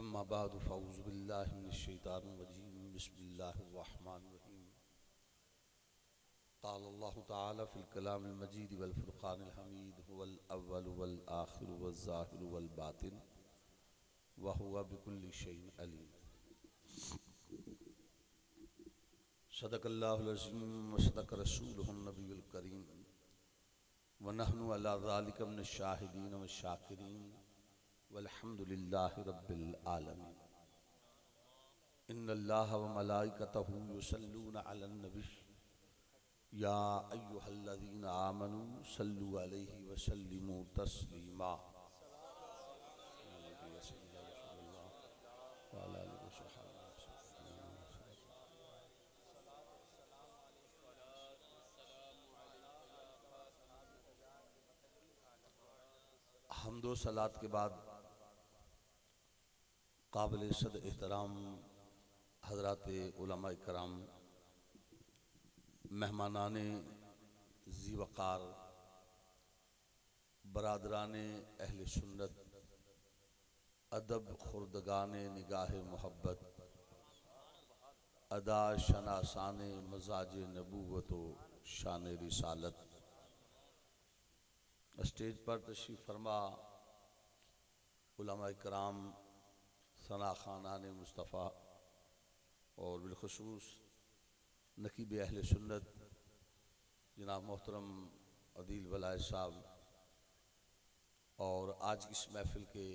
अम्मा बाद फ़ऊज़ु बिल्लाहि मिनश्शैतानिर्रजीम बिस्मिल्लाहिर्रहमानिर्रहीम क़ाल अल्लाहु तआला फ़िल कलामिल मजीद वल फ़ुरक़ानिल हमीद हुवल अव्वलु वल आख़िरु वज़ ज़ाहिरु वल बातिन व हुवा बिकुल्लि शैइन अलीम। सदक़ल्लाहुल अज़ीम व सदक़ रसूलुहुन नबियुल करीम व नहनु अला ज़ालिका मिनश शाहिदीन व शाकिरीन वल्हम्दुलिल्लाहि रब्बिल आलमीन। इन्नल्लाहा व मलाइकतहु युसल्लूना अलन नबी या अय्युहल्लज़ीना आमनू सल्लु अलैहि व सल्लिमू तस्लीमा। हम्दो सलात के बाद काबिल इज़्ज़त एहतराम हज़रात उलमा इकराम, मेहमानाने ज़ी वक़ार, बरादराने अहले सुन्नत, अदब खुर्दगाने निगाह मोहब्बत, अदा शनासाने मजाज नबूवत व शान रिसालत, स्टेज पर तशरीफ़ फरमा उलमा इकराम, सना ख़ानान मुस्तफ़ा और बिलख़ुसूस नकीब अहले सुन्नत जनाब मोहतरम अदील वलाय साहब और आज की इस महफ़िल के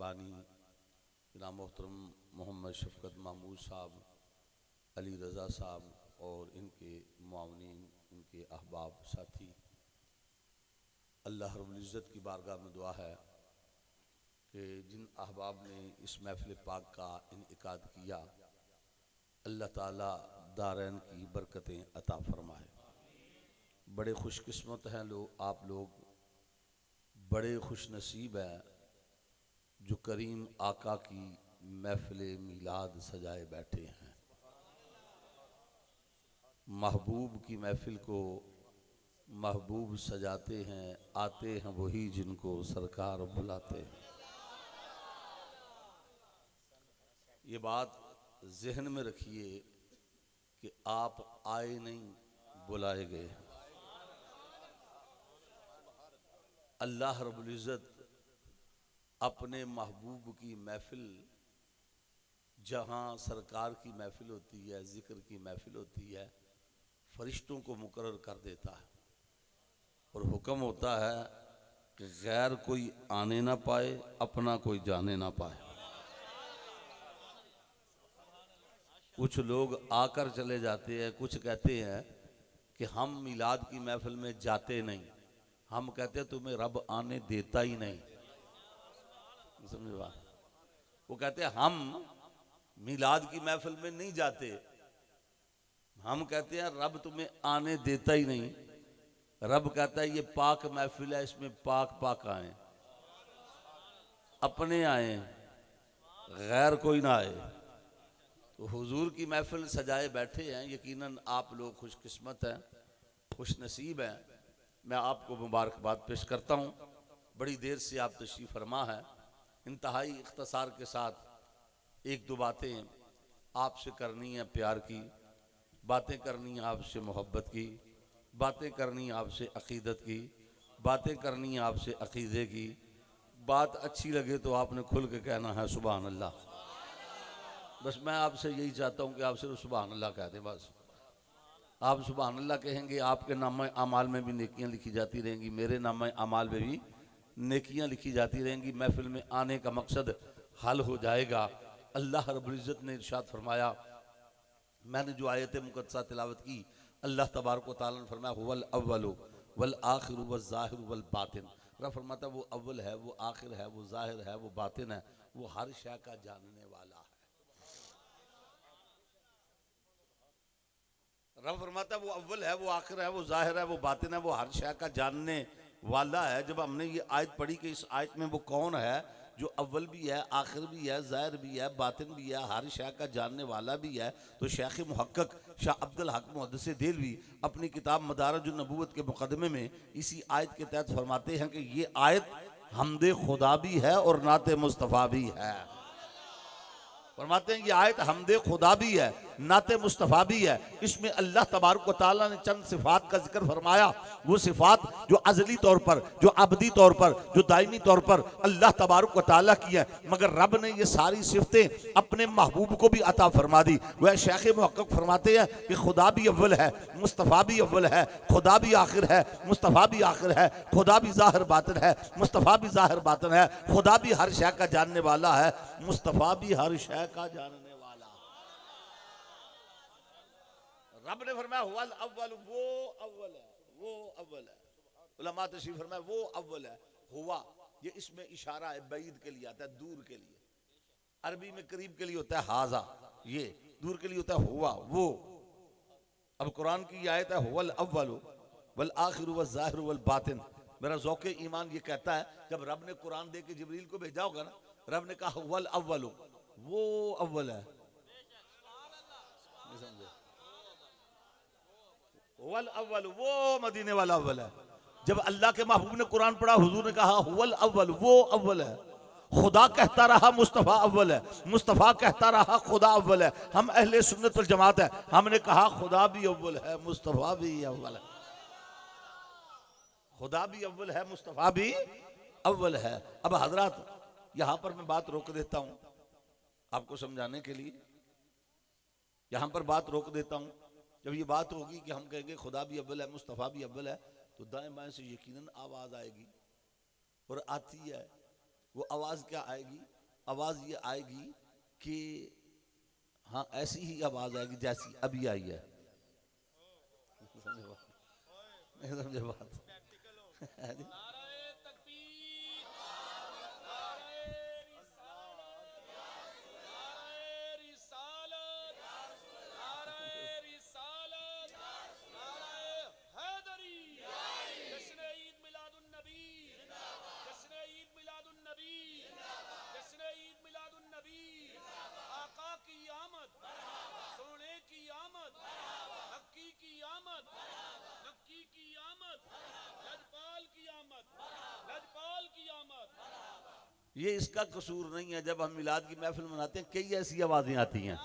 बानी जनाब मोहतरम मोहम्मद शफ़क़त महमूद साहब, अली रज़ा साहब और इनके मुआवनीन, इनके अहबाब साथी, अल्लाह रब्बुल इज़्ज़त की बारगाह में दुआ है कि जिन अहबाब ने इस महफ़िल पाक का इनेकाद किया, अल्लाह ताला दारैन की बरकतें अता फरमाए। बड़े खुशकिस्मत हैं आप लोग, बड़े खुश नसीब हैं जो करीम आका की महफ़िल मीलाद सजाए बैठे हैं। महबूब की महफ़िल को महबूब सजाते हैं, आते हैं वही जिनको सरकार बुलाते हैं। ये बात जहन में रखिए कि आप आए नहीं, बुलाए गए। अल्लाह रब्बुल इज़्ज़त अपने महबूब की महफ़िल, जहाँ सरकार की महफ़िल होती है, ज़िक्र की महफ़िल होती है, फरिश्तों को मुकर्रर कर देता है और हुक्म होता है कि गैर कोई आने ना पाए, अपना कोई जाने ना पाए। कुछ लोग आकर चले जाते हैं, कुछ कहते हैं कि हम मिलाद की महफिल में जाते नहीं, हम कहते हैं तुम्हें रब आने देता ही नहीं। समझे बात? वो कहते हैं हम मिलाद की महफिल में नहीं जाते, हम कहते हैं रब तुम्हें आने देता ही नहीं। रब कहता है ये पाक महफिल है, इसमें पाक पाक आए, अपने आए, गैर कोई ना आए। तो हुजूर की महफिल सजाए बैठे हैं, यकीनन आप लोग खुशकिस्मत हैं, खुश नसीब हैं। मैं आपको मुबारकबाद पेश करता हूँ। बड़ी देर से आप तशरीफ़ फरमा है, इंतहाई इख्तसार के साथ एक दो बातें आपसे करनी है, प्यार की बातें करनी है, आपसे मोहब्बत की बातें करनी है, आपसे अक़ीदत की बातें करनी है, आपसे अक़ीदे की बात। अच्छी लगे तो आपने खुल के कहना है सुभान अल्लाह। बस मैं आपसे यही चाहता हूँ कि आप सिर्फ सुभान अल्लाह कह दें। बस आप सुभान अल्लाह कहेंगे, आपके नाम अमाल में भी नेकियां लिखी जाती रहेंगी, मेरे नाम अमाल में भी नेकियां लिखी जाती रहेंगी। महफिल में आने का मकसद हल हो जाएगा। अल्लाह रब्बुल इज़्ज़त ने इरशाद फरमाया, मैंने जो आयत मुक़द्दसा तिलावत की, अल्लाह तबारक व तआला ने फरमाया हुवल अव्वलु वल आखिरु वज़ ज़ाहिरु वल बातिन। रब फरमाता वो अव्वल है, वो आखिर है, वो ज़ाहिर है, वो बातिन है, वो हर शय का जानने वाला है। रब फरमाता वो अव्वल है, वो आखिर है, वो ज़ाहिर है, वो बातिन है, वो हर शय का जानने वाला है। जब हमने ये आयत पढ़ी कि इस आयत में वो कौन है जो अव्वल भी है, आखिर भी है, ज़ाहिर भी है, बातिन भी है, हर शय का जानने वाला भी है, तो शेख मुहक्किक शाह अब्दुल हक मुहद्दिस देलवी अपनी किताब मदारिजुन नबूवत के मुकदमे में इसी आयत के तहत फरमाते हैं कि ये आयत हमदे खुदा भी है और नाते मुस्तफ़ा भी है। फरमाते हैं ये आयत हमदे खुदा भी है, नाते मुस्तफ़ा भी है। इसमें अल्लाह तबारक व तआला ने चंद सिफात का जिक्र फरमाया, वो सिफात जो अज़ली तौर पर, जो अबदी तौर पर, जो दायमी तौर पर अल्लाह तबारक व तआला की है, मगर रब ने ये सारी सिफतें अपने महबूब को भी अता फरमा दी। वह शेख मुहक्किक फरमाते हैं कि खुदा भी अव्वल है, मुस्तफ़ा भी अव्वल है, खुदा भी आखिर है, मुस्तफ़ा भी आखिर है, खुदा भी ज़ाहिर बातिन है, मुस्तफ़ा भी ज़ाहिर बातिन है, खुदा भी हर शय का जानने वाला है, मुस्तफ़ा भी हर शय का जानने वाला। रब ने फरमाया हुवल अव्वल, वो अव्वल है, वो अव्वल है। उलमा तशरीफ फरमाया वो अव्वल है। हुआ ये इसमें इशारा है, बईद के लिए आता है, दूर के लिए। अरबी में करीब के लिए होता है हाजा, ये दूर के लिए होता है हुआ, वो। अब कुरान की आयत है हुवल अव्वल वल आखिर वल ज़ाहिर वल बातिन। मेरा ज़ौक़े ईमान ये कहता है, जब रब ने कुरान दे के जिब्रील को भेजा होगा ना, रब ने कहा हुवल अव्वल, वो अव्वल है। हुवल अव्वल, वो मदीने वाला अव्वल है। जब अल्लाह के महबूब ने कुरान पढ़ा, हुजूर ने कहा हुवल अव्वल, वो अव्वल है। खुदा कहता रहा मुस्तफ़ा अव्वल है, मुस्तफ़ा कहता रहा खुदा अव्वल है। हम अहले सुन्नत वल जमात है, हमने कहा खुदा भी अव्वल है, मुस्तफ़ा भी अव्वल है। खुदा भी अव्वल है, मुस्तफ़ा भी अव्वल है। अब हजरात यहां पर मैं बात रोक देता हूं आपको समझाने के लिए, यहां पर बात रोक देता हूं। जब ये बात होगी कि हम कहेंगे खुदा भी अव्वल है, मुस्तफ़ा भी अव्वल है, तो दाएं बाएं से यकीनन आवाज आएगी, और आती है। वो आवाज क्या आएगी? आवाज ये आएगी कि हाँ ऐसी ही आवाज आएगी जैसी अभी आई है। समझे बात? ये इसका कसूर नहीं है। जब हम मिलाद की महफिल मनाते हैं, कई ऐसी आवाजें आती हैं।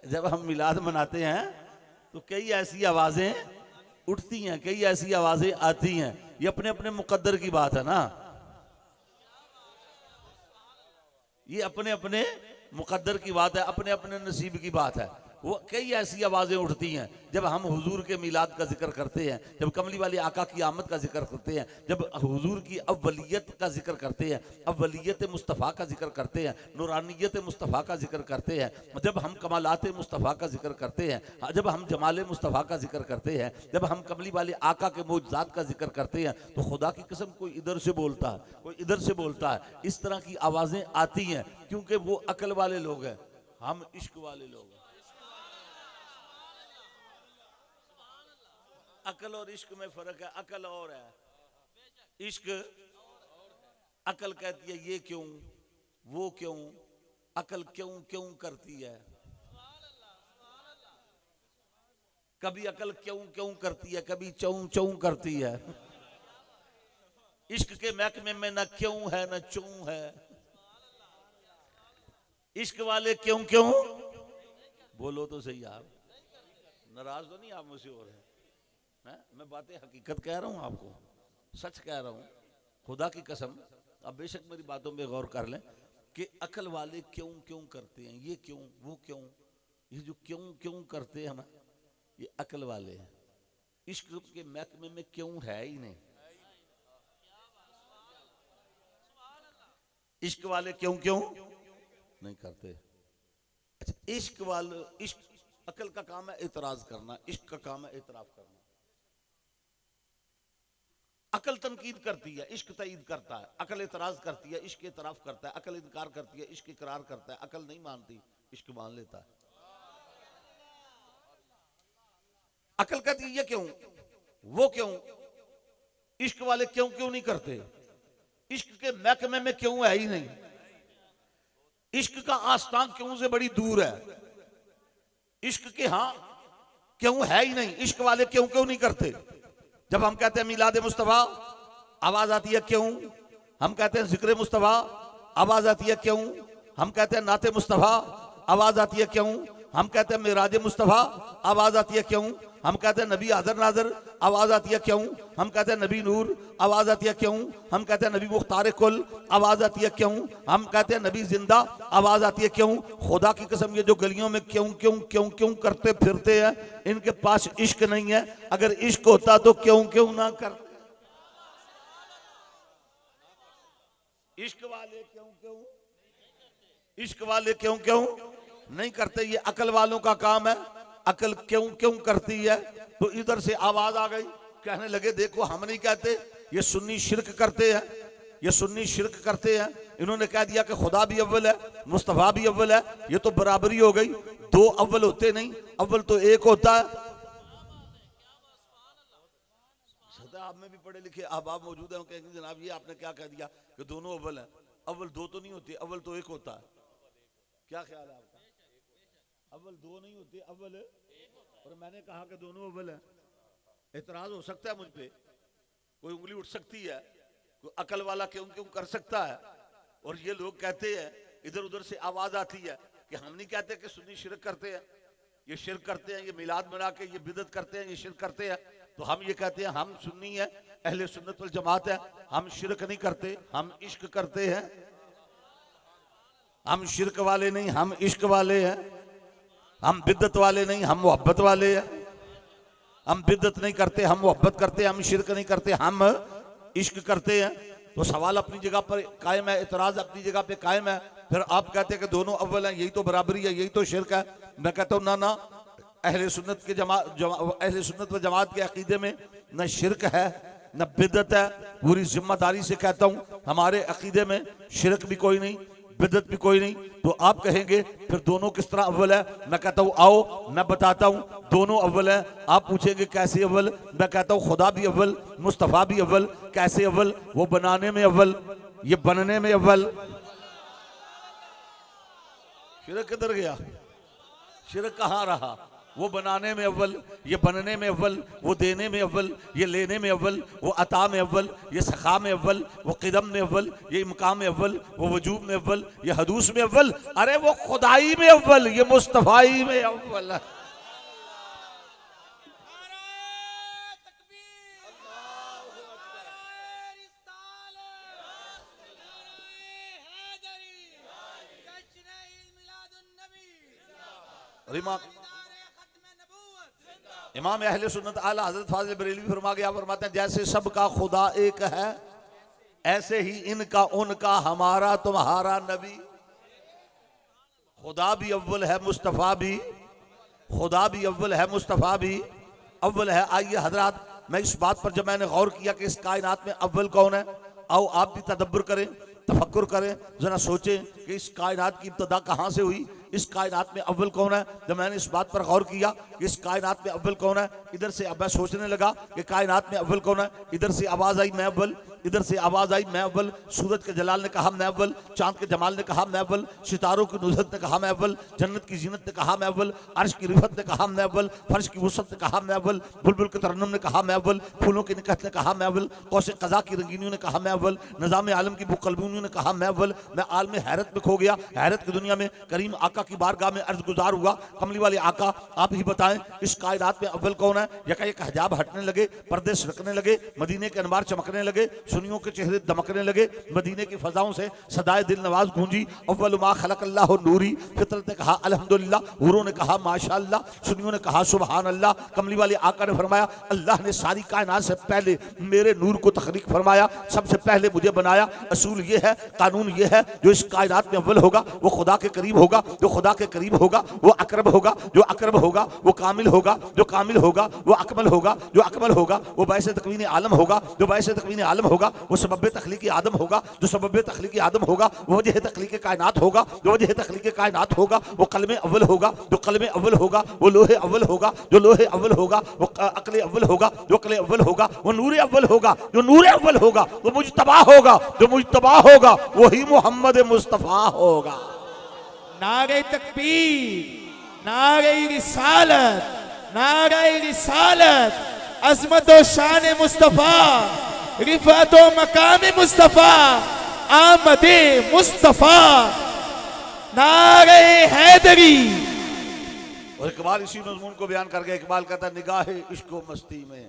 जब हम मिलाद मनाते हैं तो कई ऐसी आवाजें उठती हैं, कई ऐसी आवाजें आती हैं। ये अपने अपने मुकद्दर की बात है ना, ये अपने अपने मुकद्दर की बात है, अपने अपने नसीब की बात है। वो कई ऐसी आवाजें उठती हैं जब हम हुजूर के मिलाद का जिक्र करते हैं, जब कमली वाले आका की आमद का जिक्र करते हैं, जब हुजूर की अव्वलियत का जिक्र करते हैं, अव्वलियत मुस्तफ़ा का जिक्र करते हैं, नूरानियत मुस्तफ़ा का जिक्र करते हैं, जब हम कमालात मुस्तफ़ा का जिक्र करते हैं, जब हम जमाल मुस्तफ़ा का जिक्र करते हैं, जब हम कमली वाले आका के मौजज़ात का जिक्र करते हैं, तो खुदा की कसम कोई इधर से बोलता है, कोई इधर से बोलता है। इस तरह की आवाज़ें आती हैं क्योंकि वो अकल वाले लोग हैं, हम इश्क वाले लोग हैं। अकल और इश्क में फर्क है। अकल और है, इश्क अकल कहती है ये क्यों, वो क्यों, अकल क्यों क्यों करती है। कभी अकल क्यों क्यों करती है, कभी चौं चौं करती है। इश्क के महकमे में न क्यों है न चौं है। इश्क वाले क्यों क्यों, बोलो तो सही यार, नाराज तो नहीं आप मुझसे हो रहे हैं? मैं बातें हकीकत कह रहा हूं, आपको सच कह रहा हूं, खुदा की कसम। अब बेशक मेरी बातों में गौर कर लें कि अकल वाले क्यों क्यों करते हैं, ये क्यों वो क्यों, ये जो क्यों क्यों करते हैं ना, ये अकल वाले हैं। इश्क के महकमे में क्यों है ही नहीं। इश्क वाले क्यों क्यों नहीं करते। अच्छा, इश्क वाले, इश्क अकल का काम है एतराज करना, इश्क का काम है एतराफ करना। अकल तनकीद करती है, इश्क तईद करता है। अकल एतराज करती है, इश्क एतराफ करता है। अकल इनकार करती है, इश्क इकरार करता है। अकल नहीं मानती, इश्क मान लेता है। अकल कहती है ये क्यों वो क्यों, इश्क वाले क्यों क्यों नहीं करते। इश्क के महकमे में क्यों है ही नहीं। इश्क का आस्तां क्यों से बड़ी दूर है। इश्क के हां क्यों है ही नहीं। इश्क वाले क्यों क्यों नहीं करते। जब हम कहते हैं मिलाद मुस्तफ़ा, आवाज आती है क्यों। हम कहते हैं जिक्र मुस्तफ़ा, आवाज आती है क्यों। हम कहते हैं नाते मुस्तफ़ा, आवाज आती है क्यों? हम कहते हैं मेराज मुस्तफ़ा, आवाज आती है क्यों? हम कहते हैं नबी हाज़िर नाज़िर, आवाज आती है क्यों? हम कहते हैं नबी नूर, आवाज आती है क्यों? हम कहते हैं नबी मुख्तार कुल, आवाज आती है क्यों? हम कहते हैं नबी जिंदा, आवाज आती है क्यों? खुदा की कसम ये जो गलियों में क्यों क्यों क्यों क्यों करते फिरते हैं, इनके पास इश्क नहीं है। अगर इश्क होता तो क्यों क्यों ना करते। इश्क वाले क्यों क्यों, इश्क वाले क्यों क्यों नहीं करते। ये अकल वालों का काम है, अकल क्यों क्यों करती है। तो इधर से आवाज आ गई, कहने लगे देखो हम नहीं कहते, ये सुन्नी शिरक करते हैं, ये सुन्नी शिरक करते हैं। इन्होंने कह दिया कि खुदा भी अव्वल है, मुस्तफा भी अव्वल है, ये तो बराबरी हो गई। दो अव्वल होते नहीं, अव्वल तो एक होता है। आप में भी पढ़े लिखे अहबाब मौजूद हैं, कहेंगे जनाब ये आपने क्या कह दिया कि दोनों अव्वल हैं। अव्वल दो तो नहीं होते, अव्वल तो एक होता है। क्या ख्याल है आपका? अव्वल दो नहीं होते, अव्वल और मैंने कहा कि दोनों अव्वल हैं। एतराज हो सकता है मुझ पे, कोई उंगली उठ सकती है, कोई अकल वाला क्यों क्यों कर सकता है। और ये लोग कहते हैं, इधर उधर से आवाज आती है कि हम नहीं कहते कि सुन्नी शिरक करते हैं, ये शिरक करते हैं, ये मिलाद बना के ये बिदअत करते हैं, ये शिरक करते हैं। तो हम ये कहते हैं हम सुन्नी है, अहले सुन्नत वल जमात है, हम शिरक नहीं करते, हम इश्क करते हैं। हम शिरक वाले नहीं, हम इश्क वाले हैं। हम बिद्दत वाले नहीं, हम मोहब्बत वाले हैं। हम बिद्दत नहीं करते, हम मोहब्बत करते हैं। हम शिरक नहीं करते, हम इश्क करते हैं। तो सवाल अपनी जगह पर कायम है, इतराज अपनी जगह पे कायम है। फिर आप कहते हैं कि दोनों अव्वल हैं, यही तो बराबरी है, यही तो शिरक है। मैं कहता हूँ ना ना, अहले सुन्नत के अहले सुन्नत व जमात के अकीदे में न शिरक है न बिदत है। पूरी जिम्मेदारी से कहता हूँ हमारे अकीदे में शिरक भी कोई नहीं, बिदत भी कोई नहीं। तो आप कहेंगे फिर दोनों किस तरह अव्वल है। मैं कहता हूँ आओ मैं बताता हूँ, दोनों अव्वल है। आप पूछेंगे कैसे अव्वल? मैं कहता हूँ खुदा भी अव्वल, मुस्तफ़ा भी अव्वल। कैसे अव्वल? वो बनाने में अव्वल, ये बनने में अव्वल। शिरक किधर गया? शिरक कहाँ रहा? वो बनाने में अव्वल, ये बनने में अव्वल, वो देने में अव्वल, ये लेने में अव्वल, वो अता में अव्वल, ये सखा में अव्वल, वो क़िदम में अव्वल, ये इमकाम में अव्वल, वो वजूब में अव्वल, ये हदूस में अव्वल। अरे वो खुदाई में अव्वल, ये मुस्तफ़ाई में अव्वल। इमाम अहले सुन्नत आला हज़रत फाज़िल बरेलवी फरमा गया, फरमाते हैं जैसे सबका खुदा एक है, ऐसे ही इनका उनका हमारा तुम्हारा नबी। खुदा भी अव्वल है, मुस्तफ़ा भी, खुदा भी अव्वल है, मुस्तफ़ा भी अव्वल है। आइए हजरात, मैं इस बात पर जब मैंने गौर किया कि इस कायनात में अव्वल कौन है, आओ आप भी तदब्बर करें, तफक्कुर करें, जरा सोचें कि इस कायनात की इब्तिदा कहाँ से हुई, इस कायनात में अव्वल कौन है। जब मैंने इस बात पर गौर किया कि इस कायनात में अव्वल कौन है, इधर से अब मैं सोचने लगा कि कायनात में अव्वल कौन है। इधर से आवाज़ आई मैं अव्वल, इधर से आवाज़ आई मैं अव्वल। सूरज के जलाल ने कहा मैं अव्वल, चांद के जमाल ने कहा मैं अव्वल, सितारों की नुज़रत ने कहा मैं अव्वल, जन्नत की जीनत ने कहा मैं अव्वल, अर्श की रिफत ने कहा मैं अव्वल, फर्श की वसअत ने कहा मैं अव्वल, बुलबुल के तरन्नुम ने कहा मैं अव्वल, फूलों की निकहत ने कहा मैं अव्वल, कौसे क़ज़ा की रंगीनियों ने कहा मैं अव्वल, निज़ाम आलम की बुक़लबूनियों ने कहा मैं अव्वल। मैं आलम हैरत में खो गया, हैरत की दुनिया में करीम आका की बारगाह में अर्ज़ गुजार हुआ, कमली वाले आका आप ही बताएं इस कायनात में अव्वल कौन है। यकायक हिजाब हटने लगे, पर्दे सरकने लगे, मदीने के अनवार चमकने लगे, सुनियों के चेहरे दमकने लगे, मदीने की फजाओं से सदाए दिल नवाज गूंजी। अव्वल मा खलक़ल्लाहु नूरी, फितरत ने कहा अल्हम्दुलिल्लाह, हूरों ने कहा माशाअल्लाह, सुनियों ने कहा सुभान अल्लाह। कमली वाले आका ने फरमाया अल्लाह ने सारी कायनात से पहले मेरे नूर को तखलीक फरमाया, सबसे पहले मुझे बनाया। असूल ये है, कानून ये है, जो इस कायनात में अव्वल होगा वो खुदा के करीब होगा, जो खुदा के करीब होगा वो अकरब होगा, जो अकरब होगा वो कामिल होगा, जो कामिल होगा वो अकमल होगा, जो अकमल होगा वो बाइस तकवीन आलम होगा, जो बाइस तकवीन आलम होगा वो सबब तखलीक आदम होगा, जो सबब तखलीक आदम होगा वो वजह तखलीक कायनात होगा, जो वजह तखलीक कायनात होगा वो कलमे अव्वल होगा, जो कलमे अव्वल होगा वो लोहे अव्वल होगा, जो लोहे अव्वल होगा वो अक्ले अव्वल होगा, जो अक्ले अव्वल होगा वो नूर अव्वल होगा, जो नूर अव्वल होगा वो मुजतबा होगा, जो मुजतबा होगा वही मोहम्मद मुस्तफ़ा होगा। नारे तकबीर, नारे रिसालत, नारे रिसालत, अज़मत व शान मुस्तफ़ा, रिफ़त व मकाम मुस्तफ़ा, आमदे मुस्तफ़ा। नारे हैदरी। और इकबाल इसी मजमून को बयान करके इकबाल कहता है निगाहे इश्क व मस्ती में,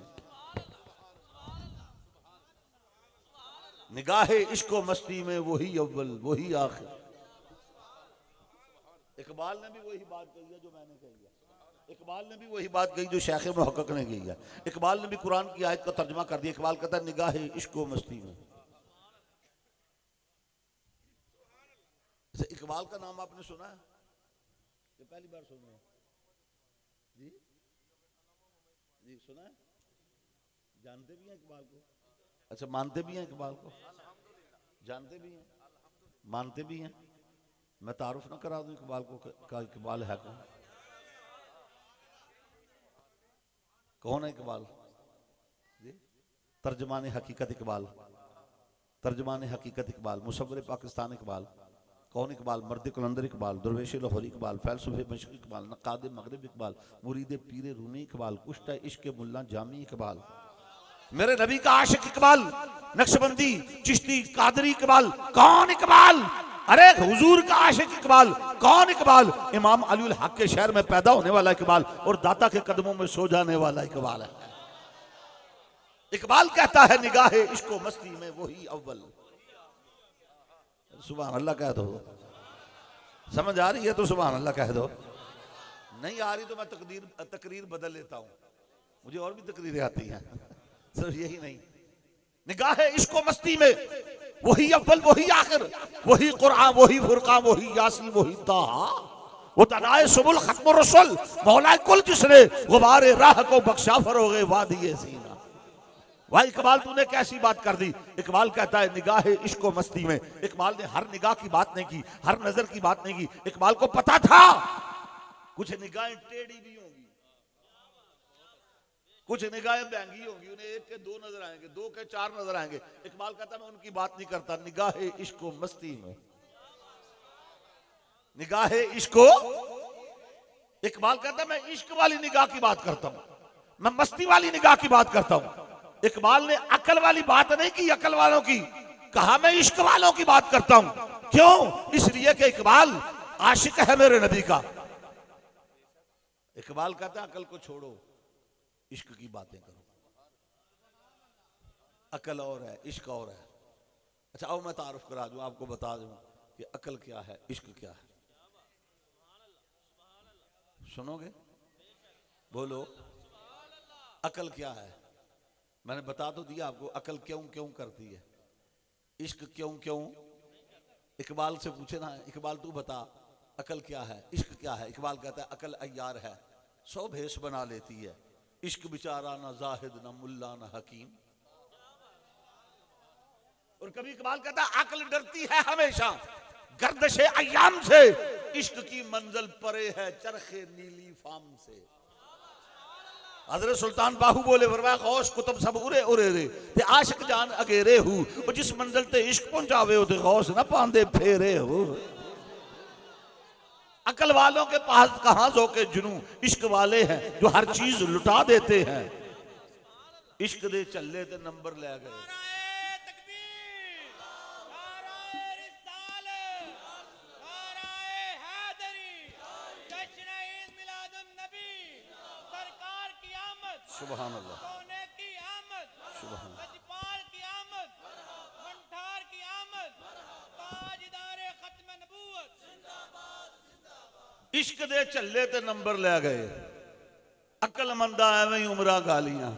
निगाहे इश्क व मस्ती में वही अव्वल वही आखिर। इकबाल ने भी वही बात कही है जो मैंने कही है, इकबाल ने भी वही बात कही जो शेख मुहक्किक ने कही है। इकबाल ने भी कुरान की आयत का तर्जुमा कर दिया। इकबाल कहता है निगाहे इश्क व मस्ती में। इकबाल का नाम आपने सुना है? ये पहली बार सुन रहे हैं जी? जी सुना है? जानते भी हैं इकबाल को? अच्छा मानते भी हैं इकबाल को? जानते भी हैं, मानते भी हैं? मैं तारुफ ना करा दूं इकबाल को का इकबाल है कौन? कौन है इकबाल जी? तर्जमान हकीकत इकबाल, तर्जमान हकीकत इकबाल, मुसव्विर पाकिस्तान इकबाल। कौन इकबाल? मर्द कलंदर इकबाल, दरवेश लाहौरी इकबाल, फैलसुफे मशरिक इकबाल, नकाद मगरिब इकबाल, मुरीद पीर रूमी इकबाल, कुश्ता इश्क मुल्ला जामी इकबाल, मेरे नबी का आशिक इकबाल, नक्शबंदी चिश्ती कादरी इकबाल। कौन इकबाल? अरे हुजूर का आशिक इकबाल। कौन इकबाल? इमाम अली उल हक के शहर में पैदा होने वाला इकबाल और दाता के कदमों में सो जाने वाला इकबाल है। इकबाल कहता है निगाहे इश्क व मस्ती में वही अव्वल। सुभान अल्लाह कह दो। समझ आ रही है तो सुभान अल्लाह कह दो। नहीं आ रही तो मैं तकरीर बदल लेता हूं, मुझे और भी तकरीरें आती हैं, सिर्फ यही नहीं। निगाहे इश्क व मस्ती में वही अव्वल वही आखिर, वही कुरान वही फुरकान वही यासीन वही ताहा, वो तनाए सुबुल खत्म रसूल मौला कुल जिसने गुबारे राह को बख्शा फरोगे वादी सीना। भाई इकबाल तूने कैसी बात कर दी। इकबाल कहता है निगाहे इश्क व मस्ती में। इकबाल ने हर निगाह की बात नहीं की, हर नजर की बात नहीं की। इकबाल को पता था कुछ निगाहें टेढ़ी भी होंगी, कुछ निगाहें बैंगी होंगी, उन्हें एक के दो नजर आएंगे, दो के चार नजर आएंगे। इकबाल कहता मैं उनकी बात नहीं करता, निगाहे इश्क व मस्ती में, निगाहे इश्क। इकबाल कहता मैं इश्क वाली निगाह की बात करता हूं, मैं मस्ती वाली निगाह की बात करता हूं। इकबाल ने अकल वाली बात नहीं की, अकल वालों की, कहा मैं इश्क वालों की बात करता हूं। क्यों? इसलिए कि इकबाल आशिक है मेरे नबी का। इकबाल कहता है अकल को छोड़ो, इश्क की बातें करो। अकल और है, इश्क और है। अच्छा आओ मैं तारुफ करा दूं, आपको बता दूं कि अकल क्या है, इश्क क्या है। सुनोगे? बोलो अकल क्या है। मैंने बता तो दिया आपको अकल क्यों क्यों करती है, इश्क क्यों क्यों। इकबाल से पूछे ना, इकबाल तू बता अकल क्या है, इश्क क्या है। इकबाल कहता है अकल अय्यार है, 100 भेष बना लेती है। इश्क बेचारा ना जाहिद ना मुल्ला ना हकीम। और कभी इकबाल कहता है अकल डरती है हमेशा गर्दशे अय्याम से, इश्क की मंजिल परे है चरखे नीली फाम से। हजरत सुल्तान बाहू बोले फरमाया गौस कुतुब सब उरे उरे रे ते आशिक जान अगेरे हूं, और जिस मंजिल ते इश्क पहुंचावे हो ते गौस ना पांदे फेरे हो। अकल वालों के पास कहां जोके जुनू, इश्क वाले हैं जो हर चीज लुटा देते हैं। इश्क दे चले ते नंबर ले गए। सुभान अल्लाह, सुभान अल्लाह। इश्क दे चले ते नंबर ले गए, अकलमंदा एवं ही उमरा गालियां।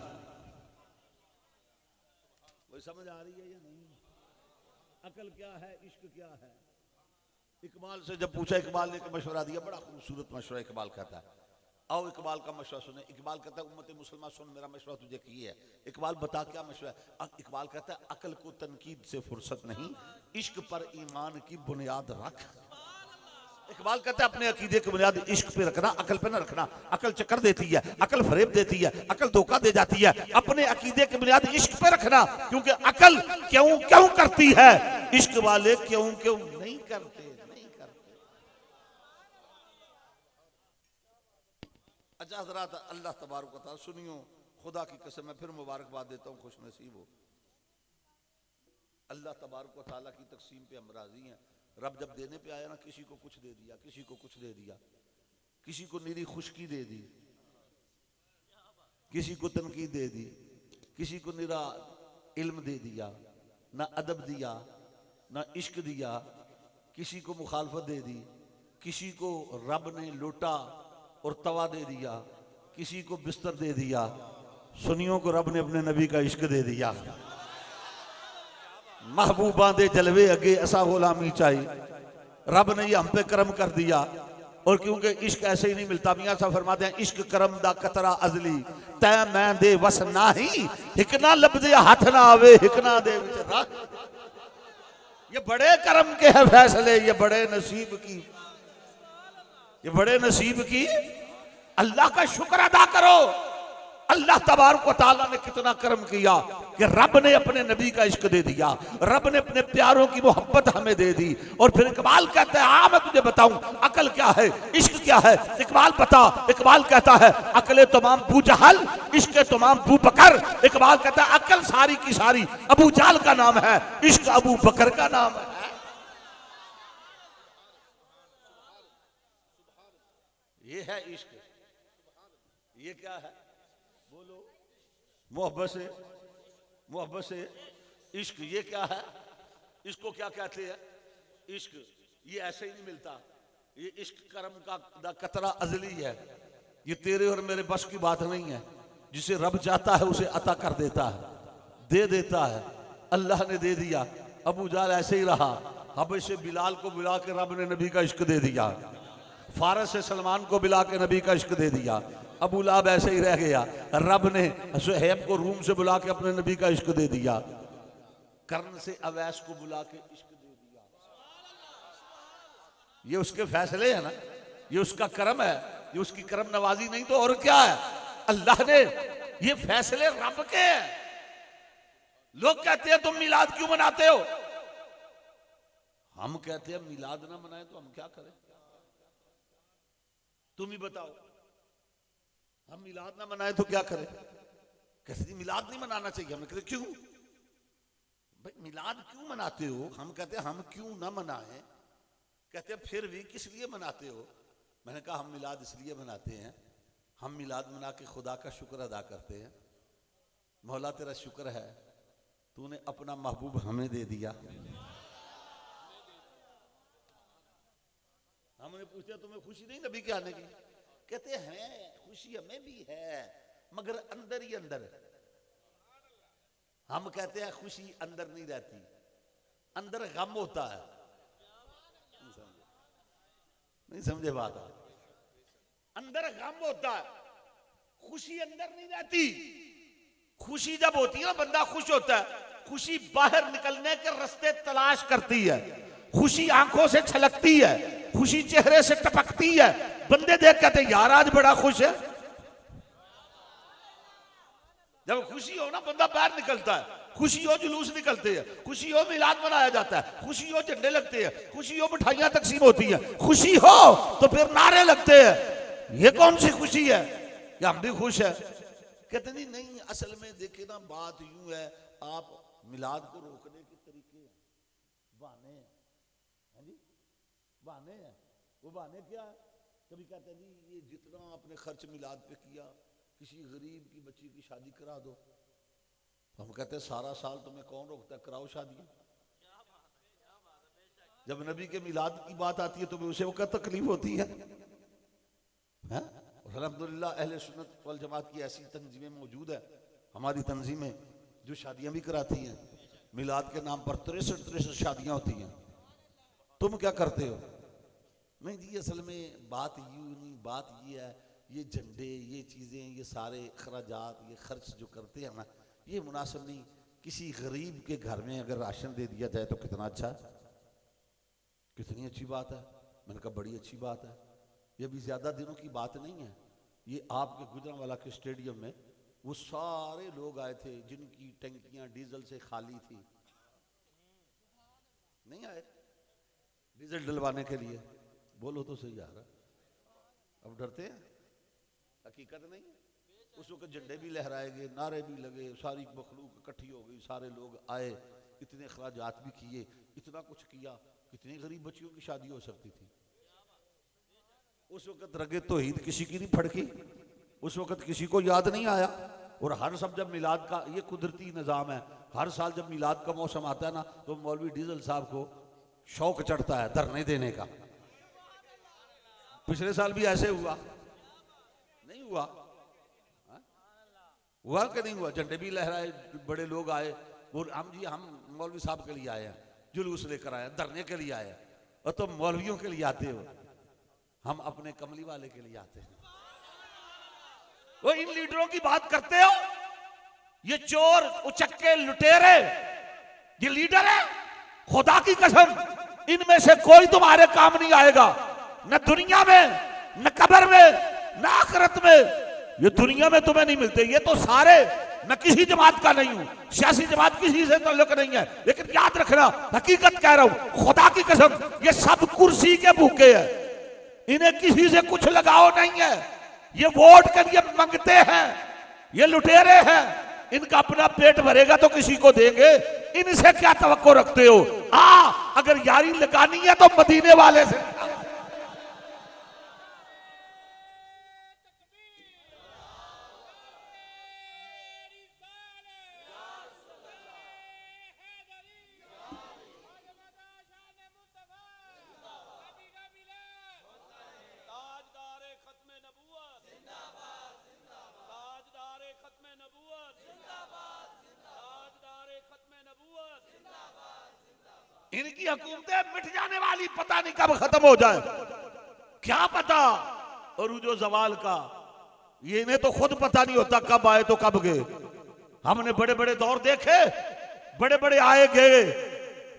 कोई समझ आ रही है या नहीं? अकल क्या है, इश्क क्या है। इकबाल से जब पूछा, इकबाल ने एक मशवरा दिया, बड़ा खूबसूरत मशवरा। इकबाल कहता है आओ इकबाल का मशवरा सुने। इकबाल कहता है उम्मत मुसलमान सुन, मेरा मशवरा तुझे की है। इकबाल बता क्या मशवरा है। इकबाल कहता है अकल को तनकीद से फुर्सत नहीं, इश्क पर ईमान की बुनियाद रख। इकबाल कहता है अपने अकीदे की बुनियाद इश्क पे रखना, अकल पे ना रखना। अकल चक्कर देती है, अकल फरेब देती है, अकल धोखा दे जाती है। अपने अकीदे की बुनियाद इश्क पे रखना, क्योंकि अकल क्यों क्यों करती है, इश्क वाले क्यों क्यों नहीं करते। अच्छा हजरात, अल्लाह तबारक व तआला सुनियो, खुदा की कसम मैं फिर मुबारकबाद देता हूँ, खुश नसीब हो। अल्लाह तबारक व तआला की तकसीम पे हम राजी हैं। रब जब देने पे आया ना, किसी को कुछ दे दिया, किसी को कुछ दे दिया, किसी को निरी खुशकी दे दी, किसी को तनकीद दे दी, किसी को निरा इल्म दे दिया, ना अदब दिया, ना इश्क दिया, किसी को मुखालफत दे दी, किसी को रब ने लोटा और तवा दे दिया, किसी को बिस्तर दे दिया, सुनियों को रब ने अपने नबी का इश्क दे दिया। महबूबा दे जलवे अगे ऐसा गुलामी चाहिए, रब ने ये हम पे करम कर दिया। और क्योंकि इश्क ऐसे ही नहीं मिलता, मियां साहब फरमाते हैं इश्क करम दा कतरा अजली तै मैं दे वस नाही, हिकना लबदे हाथ ना आवे हिकना दे विच रख। ये बड़े करम के है फैसले, ये बड़े नसीब की, ये बड़े नसीब की। अल्लाह का शुक्र अदा करो, अल्लाह तबारक व तआला ने कितना करम किया कि रब ने अपने नबी का इश्क दे दिया, रब ने अपने प्यारों की मोहब्बत हमें दे दी। और फिर इकबाल कहता है हाँ मैं तुझे बताऊं अकल क्या है, इश्क क्या है। इकबाल बता, इकबाल कहता है अकले तमाम बू जहल, इश्क तमाम बू बकर। इकबाल कहता है अकल सारी की सारी अबू जाल का नाम है, इश्क अबू बकर का नाम है। ये है इश्क, ये क्या है बोलो, मोहब्बत से, मोहब्बत से इश्क। ये क्या है, इसको क्या कहते हैं, इश्क ये ऐसे ही नहीं मिलता, ये इश्क करम का कतरा अजली है। ये तेरे और मेरे बस की बात नहीं है, जिसे रब चाहता है उसे अता कर देता है, दे देता है। अल्लाह ने दे दिया, अबू जाल ऐसे ही रहा, हबश से बिलाल को बुला के रब ने नबी का इश्क दे दिया, फारस से सलमान को बुला के नबी का इश्क दे दिया। अबू लाब ऐसे ही रह गया, रब ने सुहैब को रूम से बुला के अपने नबी का इश्क दे दिया, कर्ण से अवैस को बुला के इश्क दे दिया। ये उसके फैसले हैं ना, ये उसका करम है, ये उसकी करम नवाजी नहीं तो और क्या है। अल्लाह ने ये फैसले रब के हैं। लोग कहते हैं तुम मिलाद क्यों मनाते हो, हम कहते हैं मिलाद ना मनाए तो हम क्या करें, तुम ही बताओ। हम मिलाद ना मनाए तो क्या करें, कहते मिलाद नहीं मनाना चाहिए। हमने कहते क्यों भाई मिलाद क्यों मनाते हो, हम कहते हैं हम क्यों ना मनाएं, कहते हैं फिर भी किस लिए मनाते हो। मैंने कहा हम मिलाद इसलिए मनाते हैं, हम मिलाद मना के खुदा का शुक्र अदा करते हैं। मौला तेरा शुक्र है तूने अपना महबूब हमें दे दिया। हमने पूछा तुम्हें खुशी नहीं नबी के आने की, कहते हैं खुशी हमें भी है मगर अंदर ही अंदर। हम कहते हैं खुशी अंदर नहीं रहती, अंदर गम होता है। नहीं समझे बात, अंदर गम होता है, खुशी अंदर नहीं रहती। खुशी जब होती है ना बंदा खुश होता है, खुशी बाहर निकलने के रास्ते तलाश करती है, खुशी आंखों से छलकती है, खुशी चेहरे से टपकती है। बंदे देख कहते यार आज बड़ा खुश है। जब खुशी हो ना बंदा बाहर निकलता है, खुशी हो जुलूस निकलते हैं, खुशी हो मिलाद मनाया जाता है, खुशी हो झंडे लगते हैं, खुशी हो मिठाइयां तकसीम होती है, खुशी हो तो फिर नारे लगते हैं। ये कौन सी खुशी है, या हम भी खुश है। कहते नहीं नहीं असल में देखे ना बात यूं है, आप मिलाद को रोकने के तरीके बहाने हैं, बहाने हैं। वो बहाने क्या है, कभी कहते नहीं ये जितना आपने खर्च मिलाद पे किया किसी गरीब की बच्ची की शादी करा दो। हम कहते हैं सारा साल तुम्हें कौन रोकता है, कराओ शादियां। जब नबी के मिलाद की बात आती है तुम्हें उसे वक्त तकलीफ होती है। अल्हम्दुलिल्लाह अहले सुन्नत वल जमात की ऐसी तंजीमें मौजूद है, हमारी तंजीमें जो शादियां भी कराती हैं, मिलाद के नाम पर 63 शादियां होती हैं। तुम क्या करते हो? नहीं जी असल में बात यूं नहीं, बात ये है ये झंडे ये चीज़ें ये सारे अखराजात ये खर्च जो करते हैं ना ये मुनासिब नहीं। किसी गरीब के घर में अगर राशन दे दिया जाए तो कितना अच्छा है, कितनी अच्छी बात है। मैंने कहा बड़ी अच्छी बात है। ये भी ज़्यादा दिनों की बात नहीं है, ये आपके गुजरांवाला के स्टेडियम में वो सारे लोग आए थे जिनकी टंकियां डीजल से खाली थी, नहीं आए डीजल डलवाने के लिए। बोलो तो सही यार, अब डरते हैं, हकीकत नहीं। उस वक्त झंडे भी लहराए गए, नारे भी लगे, सारी मखलूक इकट्ठी हो गई, सारे लोग आए, इतने अखराजात भी किए, इतना कुछ किया, कितनी गरीब बच्चियों की शादी हो सकती थी उस वक्त। रगे तौहीद किसी की नहीं फड़की, उस वक्त किसी को याद नहीं आया। और हर सब जब मिलाद का, ये कुदरती निज़ाम है, हर साल जब मिलाद का मौसम आता है ना तो मौलवी डीजल साहब को शौक चढ़ता है धरने देने का। पिछले साल भी ऐसे हुआ, नहीं हुआ? हुआ कि नहीं हुआ? झंडे भी लहराए, बड़े लोग आए, और हम जी हम मौलवी साहब के लिए आए हैं, जुलूस लेकर आए हैं, धरने के लिए आए हैं। और तुम मौलवियों के लिए आते हो, हम अपने कमली वाले के लिए आते हैं। वो इन लीडरों की बात करते हो, ये चोर उचक्के लुटेरे ये लीडर है। खुदा की कसम इनमें से कोई तुम्हारे काम नहीं आएगा, न दुनिया में, न कब्र में, न आखिरत में। ये दुनिया में तुम्हें नहीं मिलते। ये तो सारे, मैं किसी जमात का नहीं हूं, सियासी जमात किसी से ताल्लुक नहीं है, लेकिन याद रखना, हकीकत कह रहा हूं, खुदा की कसम, ये सब कुर्सी के भूखे हैं। इन्हें किसी से कुछ लगाव नहीं है। ये वोट के लिए मांगते हैं, ये लुटेरे हैं। इनका अपना पेट भरेगा तो किसी को देंगे, इनसे क्या तवक्को रखते हो? अगर यारी लगानी है तो मदीने वाले से। इनकी हुकूमतें मिट जाने वाली, पता नहीं कब खत्म हो जाए, क्या पता। और जो जवाल का, ये इन्हें तो खुद पता नहीं होता कब आए तो कब गए। हमने बड़े बड़े दौर देखे, बड़े बड़े आए गए,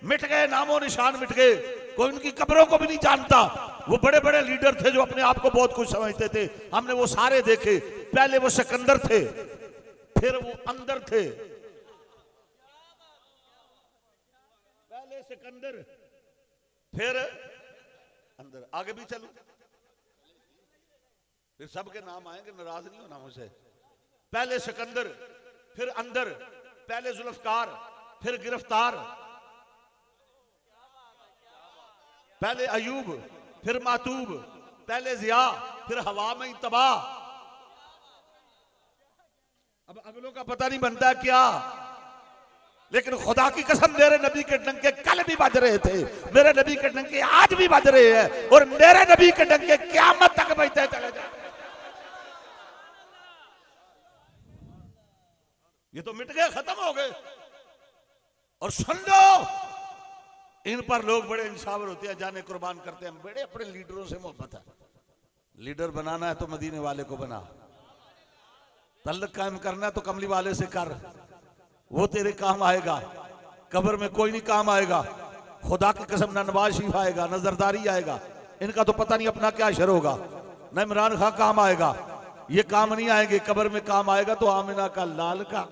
मिट गए, नामो निशान मिट गए, कोई उनकी कब्रों को भी नहीं जानता। वो बड़े बड़े लीडर थे जो अपने आप को बहुत कुछ समझते थे, हमने वो सारे देखे। पहले वो सिकंदर थे, फिर वो अंदर थे, सिकंदर फिर अंदर। आगे भी चलूं, फिर सबके नाम आएंगे, नाराज नहीं होना मुझसे। पहले सिकंदर, फिर अंदर, पहले जुल्फकार, फिर गिरफ्तार, पहले अयूब, फिर मातूब, पहले जिया, फिर हवा में तबाह। अब अगलों का पता नहीं बनता क्या, लेकिन खुदा की कसम मेरे नबी के डंके कल भी बज रहे थे, मेरे नबी के डंके आज भी बज रहे हैं, और मेरे नबी के डंके क़यामत तक बजते चले जाए। ये तो मिट गए, खत्म हो गए। और सुन लो, इन पर लोग बड़े इंसावर होते हैं, जाने कुर्बान करते हैं, बड़े अपने लीडरों से मोहब्बत है। लीडर बनाना है तो मदीने वाले को बना, तल्लुक कायम करना है तो कमली वाले से कर, वो तेरे काम आएगा। कब्र में कोई नहीं काम आएगा। खुदा की कसम, न नवाज शरीफ आएगा, न जरदारी आएगा, इनका तो पता नहीं अपना क्या शर होगा, न इमरान खान काम आएगा, ये काम नहीं आएंगे। कब्र में काम आएगा तो आमिना का लाल का,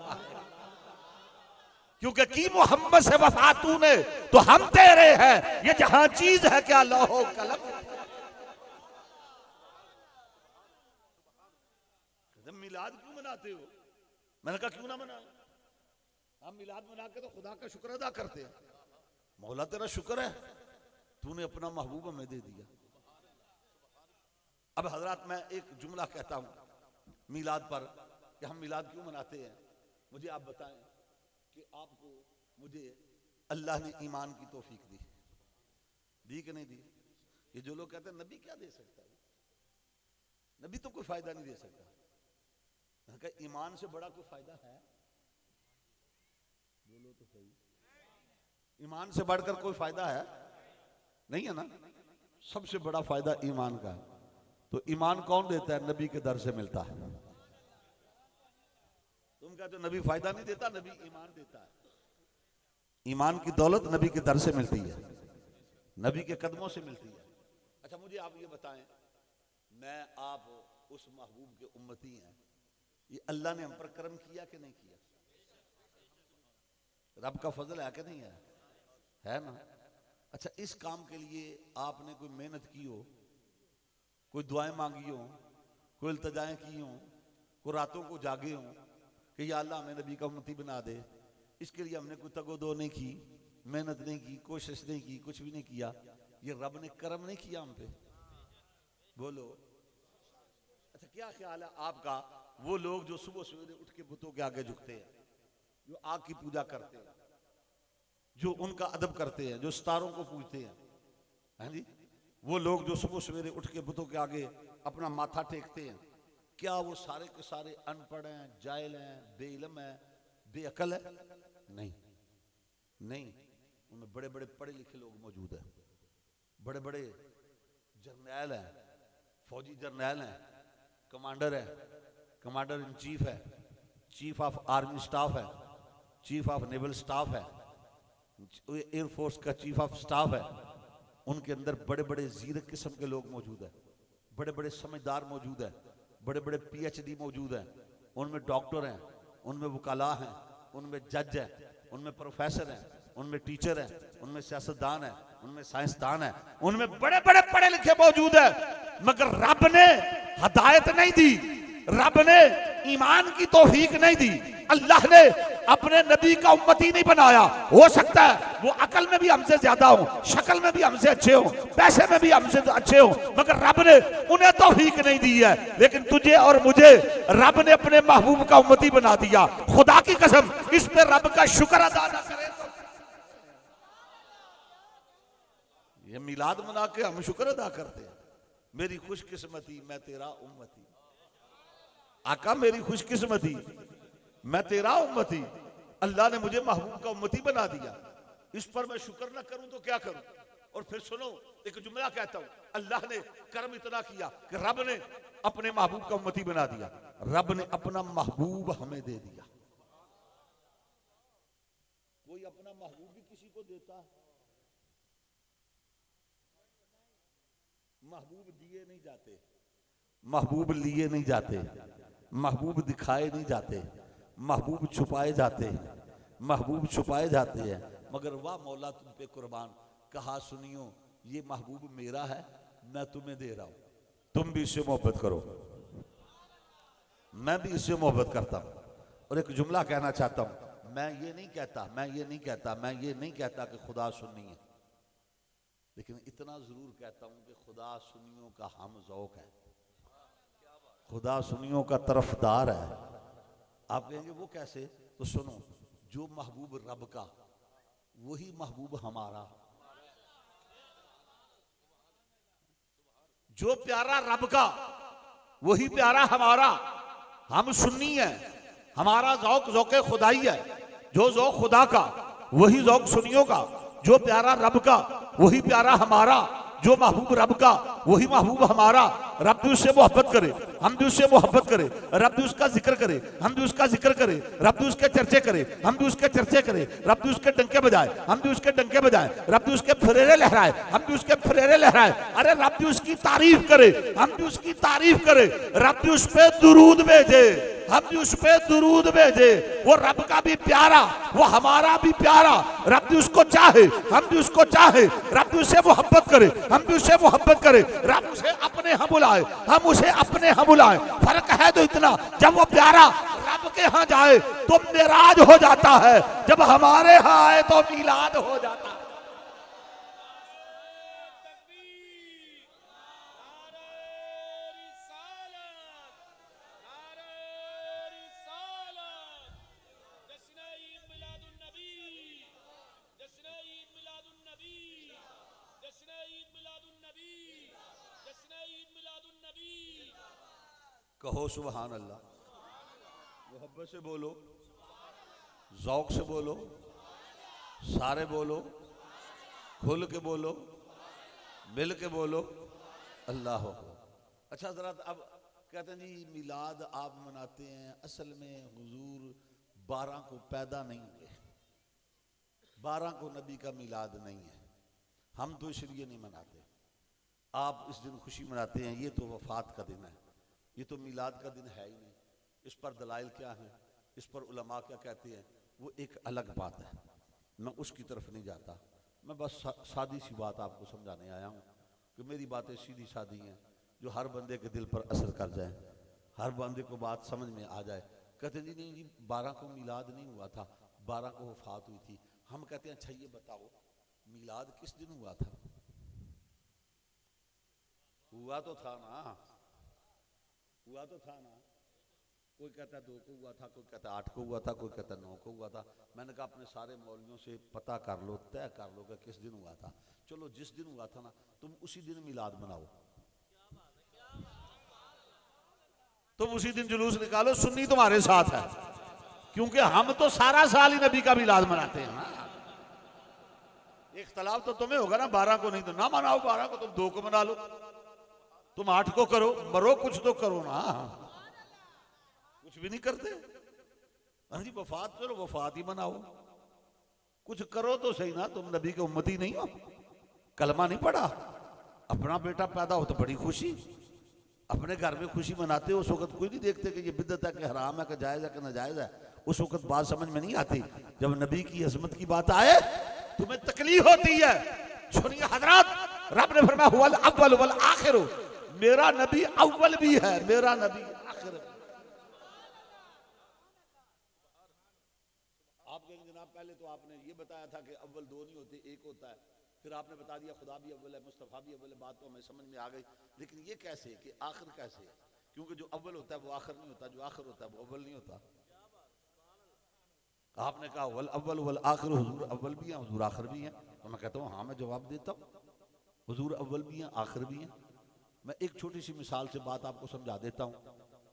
क्योंकि की मोहम्मद से वफा तूने तो हम तेरे हैं, ये जहां चीज है क्या लौहो कलम। मिलाद क्यों मनाते हो? मैंने कहा क्यों ना मनाओ, हम मिलाद मना के तो खुदा का शुक्र अदा करते हैं। मौला तेरा शुक्र है, तूने अपना महबूब हमें दे दिया। अब हजरात, मैं एक जुमला कहता हूं मिलाद पर, कि हम मिलाद क्यों मनाते हैं। मुझे आप बताएं कि आपको, मुझे अल्लाह ने ईमान की तौफीक दी कि नहीं दी? ये जो लोग कहते हैं नबी क्या दे सकता है, नबी तो कोई फायदा नहीं दे सकता। ईमान से बड़ा कोई फायदा है? बोलो तो सही, ईमान से बढ़कर कोई फायदा है? नहीं है ना। सबसे बड़ा फायदा ईमान का है। तो ईमान कौन देता है? नबी के दर से मिलता है। तुम कहते हो नबी फायदा नहीं देता, नबी ईमान देता है। ईमान की दौलत नबी के दर से मिलती है, नबी के कदमों से मिलती है। अच्छा, मुझे आप ये बताएं, मैं आप उस महबूब के उम्मती हैं, ये अल्लाह ने हम पर करम किया कि नहीं किया? रब का फजल है कि नहीं है ना। अच्छा, इस काम के लिए आपने कोई मेहनत की हो, कोई दुआएं मांगी हो, कोई इल्तिजाएं की हो, कोई रातों को जागे हो कि या अल्लाह हमें नबी का उम्मती बना दे, इसके लिए हमने कोई तगो दो नहीं की? मेहनत नहीं की, कोशिश नहीं की, कुछ भी नहीं किया, ये रब ने करम नहीं किया हम पे? बोलो। अच्छा, क्या ख्याल है आपका वो लोग जो सुबह सवेरे उठ के बुतों के आगे झुकते हैं, जो आग की पूजा करते हैं, जो उनका अदब करते हैं, जो सितारों को पूजते हैं, हैं जी, वो लोग जो सुबह सवेरे उठ के बुतों के आगे अपना माथा टेकते हैं, क्या वो सारे के सारे अनपढ़ हैं, जाहिल हैं, बेइल्म हैं, बेअकल है? नहीं, नहीं, उनमें बड़े बड़े पढ़े लिखे लोग मौजूद हैं, बड़े बड़े जर्नैल हैं, फौजी जर्नैल हैं, कमांडर है, कमांडर इन चीफ है, चीफ ऑफ आर्मी स्टाफ है, चीफ ऑफ नेवल स्टाफ है, एयरफोर्स का चीफ ऑफ स्टाफ है। उनके अंदर बड़े बड़े जीरक किस्म के लोग मौजूद हैं, बड़े बड़े समझदार मौजूद हैं, बड़े बड़े PhD मौजूद हैं, उनमें डॉक्टर हैं, उनमें वकाला हैं, उनमें जज हैं, उनमें प्रोफेसर हैं, उनमें टीचर हैं, उनमें सियासतदान हैं, उनमें साइंसदान हैं, उनमें बड़े बड़े पढ़े लिखे मौजूद हैं। मगर रब ने हदायत नहीं दी, रब ने ईमान की तौफीक नहीं दी, अल्लाह ने अपने नबी का उम्मती नहीं बनाया। हो सकता है वो अकल में भी हमसे ज्यादा हो, शक्ल में भी हमसे अच्छे हो, पैसे में भी हमसे अच्छे हो, मगर रब ने उन्हें तौफीक नहीं दी है। लेकिन तुझे और मुझे रब ने अपने महबूब का उम्मती बना दिया। खुदा की कसम, इस पे रब का शुक्र अदा न करें तो ये मिलाद मना के हम शुक्र अदा करते हैं। मेरी खुशकिस्मती मैं तेरा उम्मती, आका मेरी खुशकिस्मती मैं तेरा उम्मती, अल्लाह ने मुझे महबूब का उम्मती बना दिया। इस पर मैं शुक्र ना करूं तो क्या करूं? और फिर सुनो, एक जुमला कहता हूं, अल्लाह ने कर्म इतना किया कि रब ने अपने महबूब का उम्मती बना दिया। रब ने अपना महबूब हमें दे दिया। कोई अपना महबूब भी किसी को देता? महबूब दिए नहीं जाते, महबूब लिए नहीं जाते, महबूब दिखाए नहीं जाते, महबूब छुपाए जाते हैं, महबूब छुपाए जाते हैं। मगर वाह मौला तुम पे कुर्बान, कहा सुनियो ये महबूब मेरा है, मैं तुम्हें दे रहा हूं, तुम भी इससे मोहब्बत करो, मैं भी इससे मोहब्बत करता हूं। और एक जुमला कहना चाहता हूं, मैं ये नहीं कहता कि खुदा सुन्नी है, लेकिन इतना जरूर कहता हूं कि खुदा सुन्नियों का हम ज़ौक़ है, खुदा सुन्नियों का तरफदार है। आप कहेंगे वो कैसे? तो सुनो, जो महबूब रब का वही महबूब हमारा, जो प्यारा रब का वही प्यारा हमारा। हम सुन्नी है, हमारा ज़ौक़ ज़ौक़े खुदाई है, जो ज़ौक़ खुदा का वही ज़ौक़ सुन्नियों का, जो प्यारा रब का वही प्यारा हमारा, जो महबूब रब का वही महबूब हमारा। रब भी उससे मोहब्बत करे, हम भी उससे मोहब्बत करें, रब भी उसका जिक्र करे, हम भी उसका जिक्र करें, रब भी उसके चर्चे करे, हम भी उसके चर्चे करें, रब भी उसके डंके बजाए, हम भी उसके डंके बजाएं, रब भी उसके फरेरे लहराए, हम भी उसके फरेरे लहराए। अरे रब भी उसकी तारीफ करे, हम भी उसकी तारीफ करें, रब भी उस पे दुरूद भेजे, हम भी उस पे दुरूद भेजे। वो रब का भी प्यारा, वो हमारा भी प्यारा, रब भी उसको चाहे, हम भी उसको चाहे, रब भी उससे मोहब्बत करे, हम भी उससे मोहब्बत करे, रब उसे अपने यहाँ बुलाए, हम उसे अपने यहाँ बुलाए। फर्क है तो इतना, जब वो प्यारा रब के यहाँ जाए तो मेराज हो जाता है, जब हमारे यहाँ आए तो मिलाद हो जाता है। कहो सुभान अल्लाह, मोहब्बत से बोलो, ज़ौक़ से बोलो, सारे बोलो, खुल के बोलो, मिल के बोलो, अल्लाह हो। अच्छा ज़रा अब कहते हैं जी मिलाद आप मनाते हैं, असल में हुजूर 12 को पैदा नहीं हुए, 12 को नबी का मिलाद नहीं है, हम तो इसलिए नहीं मनाते। आप इस दिन खुशी मनाते हैं, ये तो वफात का दिन है, ये तो मिलाद का दिन है ही नहीं। इस पर दलाइल क्या है, इस पर उलमा क्या कहते हैं, वो एक अलग बात है, मैं उसकी तरफ नहीं जाता। मैं बस सादी सी बात आपको समझाने आया हूँ कि मेरी बातें सीधी सादी हैं, जो हर बंदे के दिल पर असर कर जाए, हर बंदे को बात समझ में आ जाए। कहते जी नहीं जी 12 को मिलाद नहीं हुआ था, 12 को वफात हुई थी। हम कहते हैं अच्छा ये बताओ मिलाद किस दिन हुआ था? हुआ तो था ना, हुआ तो था ना। कोई कहता है 2 को हुआ था, कोई कहता है 8 को हुआ था, कोई कहता है 9 को हुआ था। मैंने कहा अपने सारे मौलवियों से पता कर लो, तय कर लो कि किस दिन हुआ था। चलो जिस दिन हुआ था ना तुम उसी दिन मिलाद मनाओ, तुम उसी दिन जुलूस निकालो, सुन्नी तुम्हारे साथ है। क्योंकि हम तो सारा साल ही नबी का मिलाद मनाते हैं ना। इख्तलाफ तो तुम्हें होगा ना, 12 को नहीं तो ना मनाओ, 12 को तुम 2 को मना लो, तुम 8 को करो, मरो कुछ तो करो ना। कुछ भी नहीं करते। हाँ जी वफात करो, वफात ही मनाओ, कुछ करो तो सही ना। तुम नबी के उम्मती नहीं हो, कलमा नहीं पढ़ा, अपना बेटा पैदा हो तो बड़ी खुशी, अपने घर में खुशी मनाते हो। उस वक्त कोई नहीं देखते कि ये बिद्दत है कि हराम है कि जायज़ है कि नाजायज़ है। उस वक्त बात समझ में नहीं आती। जब नबी की अजमत की बात आए तुम्हें तकलीफ होती है। सुनिए हजरात, रब ने फरमाया हुवल अव्वल वल आखिर, मेरा नबी अव्वल भी है, मेरा नबी आखिर भी। आप कहेंगे जनाब पहले तो आपने ये बताया था कि अव्वल 2 नहीं होते, 1 होता है, फिर आपने बता दिया खुदा भी अव्वल है, मुस्तफ़ा भी अव्वल है। बात तो हमें समझ में आ गई, लेकिन ये कैसे कि आखिर कैसे है? क्योंकि जो अव्वल होता है वो आखिर नहीं होता, जो आखिर होता है वो अव्वल नहीं होता। आपने कहा वल अव्वल वल आखिर, हुजूर अव्वल भी हैं हुजूर आखिर भी हैं। तो मैं कहता हूँ हाँ मैं जवाब देता हूँ, हुजूर अव्वल भी हैं आखिर भी हैं। मैं एक छोटी सी मिसाल से बात आपको समझा देता हूँ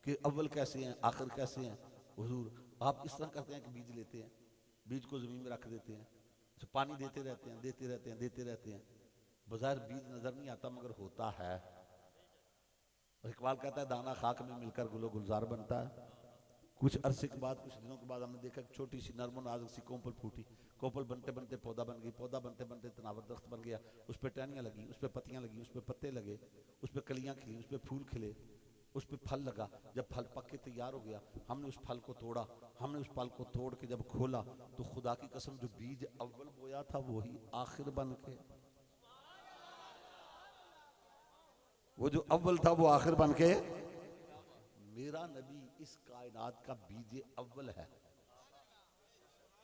कि अव्वल कैसे हैं आखिर कैसे हैं। हुजूर आप इस तरह करते हैं कि बीज लेते हैं, बीज को ज़मीन में रख देते हैं, पानी देते रहते हैं, देते रहते हैं, देते रहते हैं, बज़ाहिर बीज नजर नहीं आता मगर होता है। इकबाल कहता है दाना खाक में मिलकर गुलो गुलजार बनता है। कुछ अरसे के बाद, कुछ दिनों के बाद हमने देखा छोटी सी नरम नाजुक सी कोंपल फूटी, कोंपल बनते बनते पौधा बन गई, पौधा बनते बनते तनावर दरख्त बन गया, उस पर टहनियाँ लगी, उस पर पत्तियाँ लगी, उस पर पत्ते लगे, उस पर कलियाँ खिली, उस पर फूल खिले, उस पर फल लगा। जब फल पक के तैयार हो गया हमने उस फल को तोड़ा, हमने उस फल को तोड़ के जब खोला तो खुदा की कसम जो बीज अव्वल बोया था वही आखिर बन के, वो जो अव्वल था वो आखिर बन के। मेरा नबी इस कायनात का बीज अव्वल है।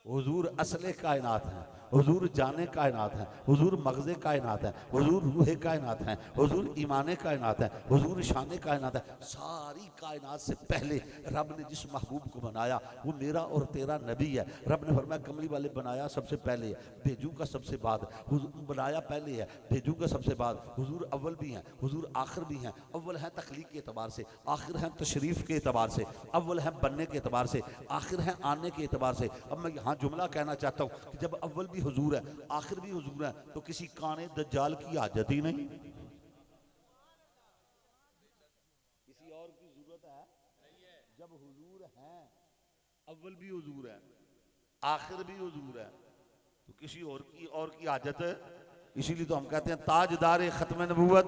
हुजूर असले कायनात हैं, हुजूर जाने कायनात हैं, हुजूर मगज़े कायनात हैं, हुजूर रूहे कायनात हैं, हुजूर ईमाने कायनात हैं, हुजूर शाने कायनात हैं। सारी कायनात से पहले रब ने जिस महबूब को बनाया वो मेरा और तेरा नबी है। रब ने फरमाया कमली वाले बनाया सबसे पहले, भेजूंगा सबसे बाद। हुजूर बनाया पहले है, भेजूंगा सबसे बाद। हुजूर अव्वल भी हैं, हुजूर आखिर भी हैं। अव्वल हैं तख्लीक के एतबार से, आखिर हैं तशरीफ के एतबार से, अव्वल हैं बनने के एतबार से, आखिर हैं आने के एतबार से। अब मैं यहाँ जुमला कहना चाहता हूँ कि जब अव्वल भी हुजूर है आखिर भी हुजूर है तो किसी काने दज्जाल की हाजत ही नहीं, किसी और की जरूरत है? जब हुजूर हैं, अव्वल भी हुजूर है, आखिर भी हुजूर है, तो किसी और की हाजत है? इसीलिए तो हम कहते हैं ताजदार खत्म नबूवत,